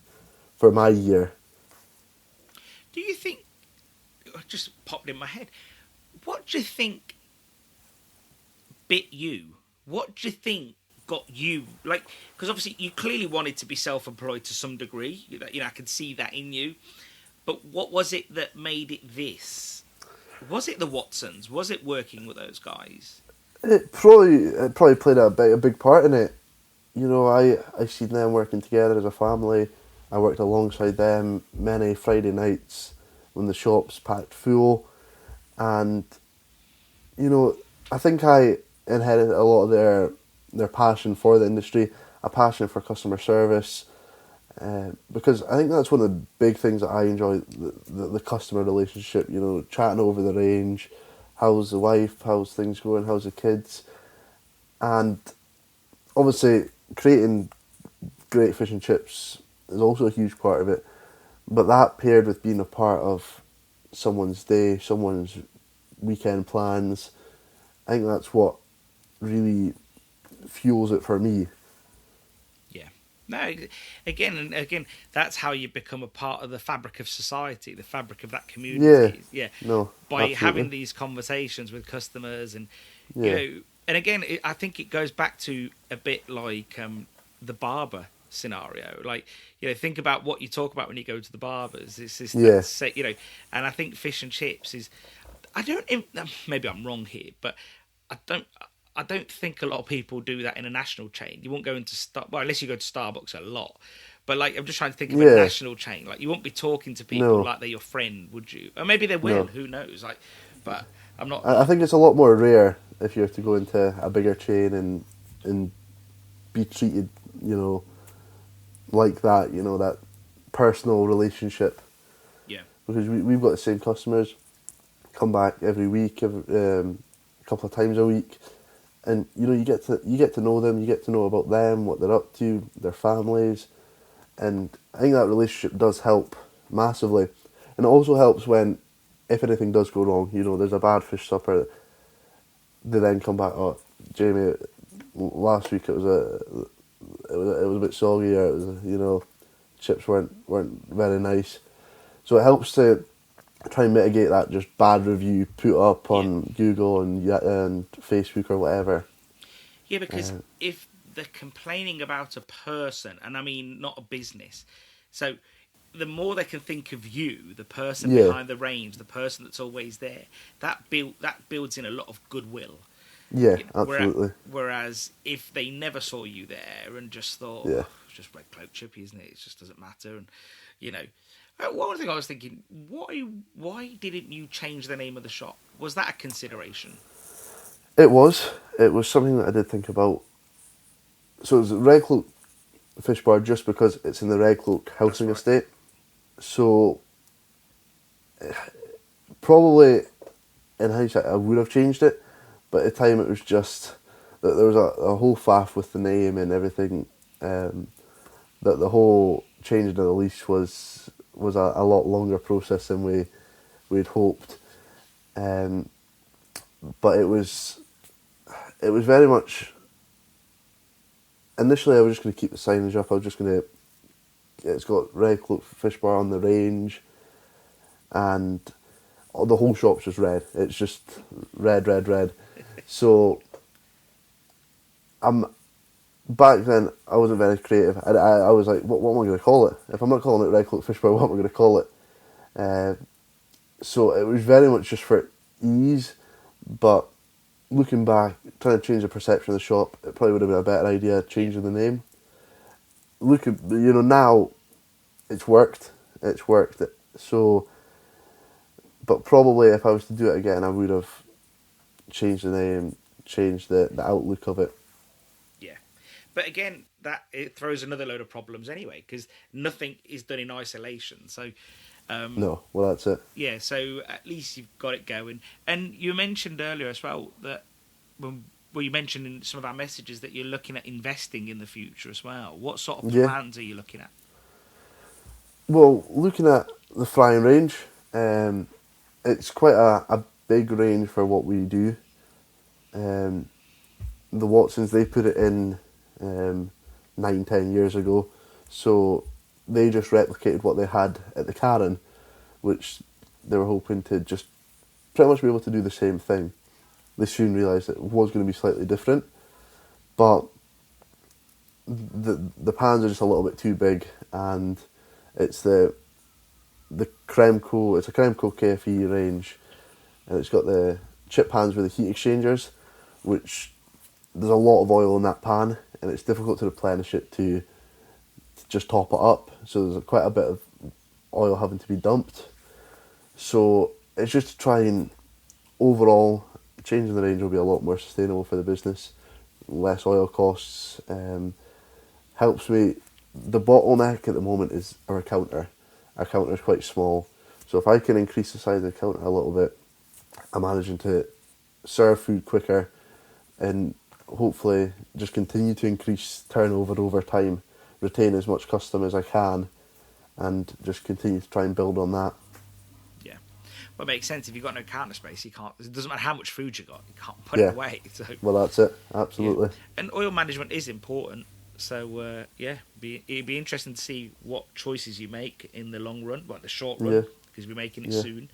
my year. Do you think, just popped in my head, what do you think bit you? What do you think got you, because obviously you clearly wanted to be self-employed to some degree, I can see that in you, but what was it that made it this? Was it the Watsons? Was it working with those guys? It probably played a big part in it. I seen them working together as a family. I worked alongside them many Friday nights when the shop's packed full, and I think I inherited a lot of their passion for the industry, a passion for customer service, because I think that's one of the big things that I enjoy, the customer relationship, chatting over the range, how's the wife, how's things going, how's the kids, and obviously creating great fish and chips is also a huge part of it, but that paired with being a part of someone's day, someone's weekend plans, I think that's what really fuels it for me. Yeah. No, again, that's how you become a part of the fabric of society, the fabric of that community. Yeah. No, by absolutely. having these conversations with customers, and and again, I think it goes back to a bit like the barber scenario. Think about what you talk about when you go to the barbers. It's this, and I think fish and chips is. Maybe I'm wrong here, but I don't think a lot of people do that in a national chain. You won't go into unless you go to Starbucks a lot. But I'm just trying to think of a national chain. You won't be talking to people like they're your friend, would you? Or maybe they will. No. Who knows? But I'm not. I think it's a lot more rare if you have to go into a bigger chain and be treated, like that. That personal relationship. Yeah. Because we've got the same customers, come back every week, a couple of times a week. And you get to know them, you get to know about them, what they're up to, their families, and I think that relationship does help massively. And it also helps when, if anything does go wrong, there's a bad fish supper, they then come back. Oh, Jamie, last week it was a bit soggy, or it was chips weren't very nice. So it helps to try and mitigate that just bad review put up on Google and Facebook or whatever. Yeah, because if they're complaining about a person, and I mean not a business, so the more they can think of you, the person behind the range, the person that's always there, that builds in a lot of goodwill. Yeah, absolutely. Whereas if they never saw you there and just thought, it's just Redcloak Chippy, isn't it? It just doesn't matter, and one thing I was thinking, why didn't you change the name of the shop? Was that a consideration? It was something that I did think about. So it was Redcloak Fish Bar just because it's in the Redcloak housing estate. So probably in hindsight I would have changed it, but at the time it was just that there was a whole faff with the name and everything. That the whole changing of the lease was a lot longer process than we'd hoped, but it was very much. Initially, I was just going to keep the signage up. I was just going to. It's got Redcloak Fish Bar on the range, and the whole shop's just red. It's just red. So, back then, I wasn't very creative. I was like, what am I going to call it? If I'm not calling it Redcloak Fish Bar, what am I going to call it? So it was very much just for ease, but looking back, trying to change the perception of the shop, it probably would have been a better idea changing the name. Now it's worked. So, but probably if I was to do it again, I would have changed the name, changed the outlook of it. Yeah. But again, it throws another load of problems anyway, because nothing is done in isolation. So, No, well, that's it. yeah, so at least you've got it going. And you mentioned earlier as well that, you mentioned in some of our messages that you're looking at investing in the future as well. What sort of plans are you looking at? Well, looking at the frying range, it's quite a big range for what we do. The Watsons, they put it in 9-10 years ago, so they just replicated what they had at the Karen, which they were hoping to just pretty much be able to do the same thing. They soon realised it was going to be slightly different, but the pans are just a little bit too big, and it's the Kremco, it's a Kremco KFE range, and it's got the chip pans with the heat exchangers, which there's a lot of oil in that pan, and it's difficult to replenish it to just top it up, so there's quite a bit of oil having to be dumped. So it's just to try and overall changing the range will be a lot more sustainable for the business, less oil costs, helps me. The bottleneck at the moment is our counter. Our counter is quite small, so if I can increase the size of the counter a little bit, I'm managing to serve food quicker and hopefully just continue to increase turnover over time, retain as much custom as I can, and just continue to try and build on that. Yeah, well, it makes sense. If you've got no counter space, you can't. It doesn't matter how much food you got, you can't put it away. So, well, that's it. Absolutely. Yeah. And oil management is important. So it'd be interesting to see what choices you make in the long run, the short run, because we're making it soon.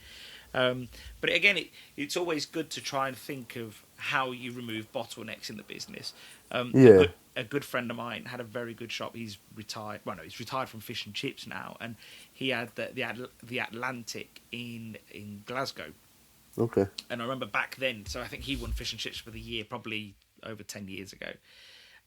But again, it's always good to try and think of how you remove bottlenecks in the business. A good friend of mine had a very good shop. He's retired. Well, no, he's retired from fish and chips now, and he had the Atlantic in Glasgow. Okay. And I remember back then. So I think he won fish and chips for the year, probably over 10 years ago.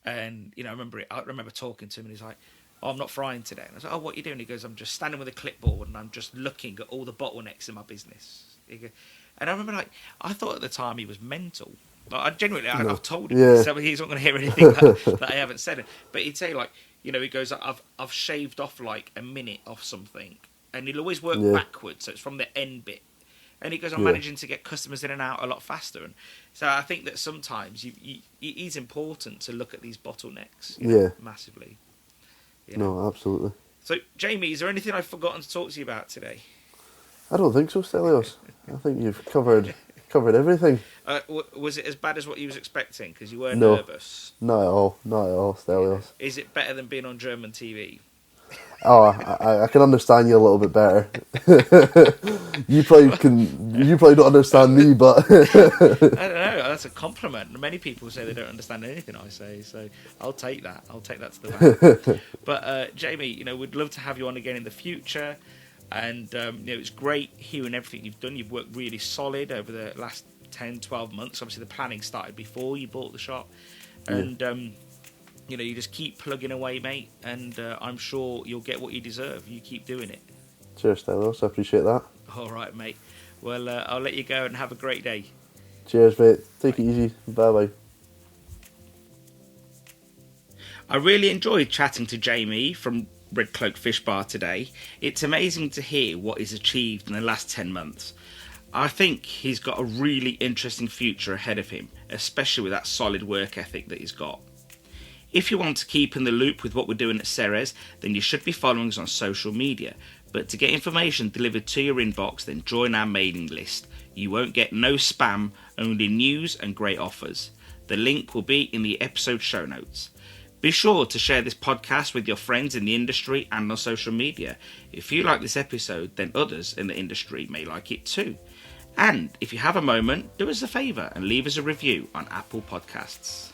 And I remember talking to him, and he's like, "Oh, I'm not frying today." And I was like, "Oh, what are you doing?" He goes, "I'm just standing with a clipboard and I'm just looking at all the bottlenecks in my business." And I remember, I thought at the time he was mental. I've told him, so he's not going to hear anything that I haven't said. But he'd say, he goes, "I've shaved off a minute off something," and he'll always work backwards, so it's from the end bit. And he goes, "I'm managing to get customers in and out a lot faster." And so I think that sometimes it is important to look at these bottlenecks massively. No, absolutely. So, Jamie, is there anything I've forgotten to talk to you about today? I don't think so, Stelios. I think you've covered everything. Was it as bad as what you was expecting? Because you were nervous. Not at all, Stelios. Is it better than being on German TV? Oh, I can understand you a little bit better. You probably don't understand me, but I don't know. That's a compliment. Many people say they don't understand anything I say, so I'll take that. I'll take that to the bank. But Jamie, we'd love to have you on again in the future. And it's great hearing everything you've done. You've worked really solid over the last 10, 12 months. Obviously, the planning started before you bought the shop, and you just keep plugging away, mate, and I'm sure you'll get what you deserve. You keep doing it. Cheers, Stelios. I appreciate that. All right, mate. Well, I'll let you go and have a great day. Cheers, mate. Take it easy. Bye-bye. I really enjoyed chatting to Jamie from Redcloak Fish Bar today. It's amazing to hear what he's achieved in the last 10 months. I think he's got a really interesting future ahead of him, especially with that solid work ethic that he's got. If you want to keep in the loop with what we're doing at Ceres, then you should be following us on social media. But to get information delivered to your inbox, then join our mailing list. You won't get no spam, only news and great offers. The link will be in the episode show notes. Be sure to share this podcast with your friends in the industry and on social media. If you like this episode, then others in the industry may like it too. And if you have a moment, do us a favour and leave us a review on Apple Podcasts.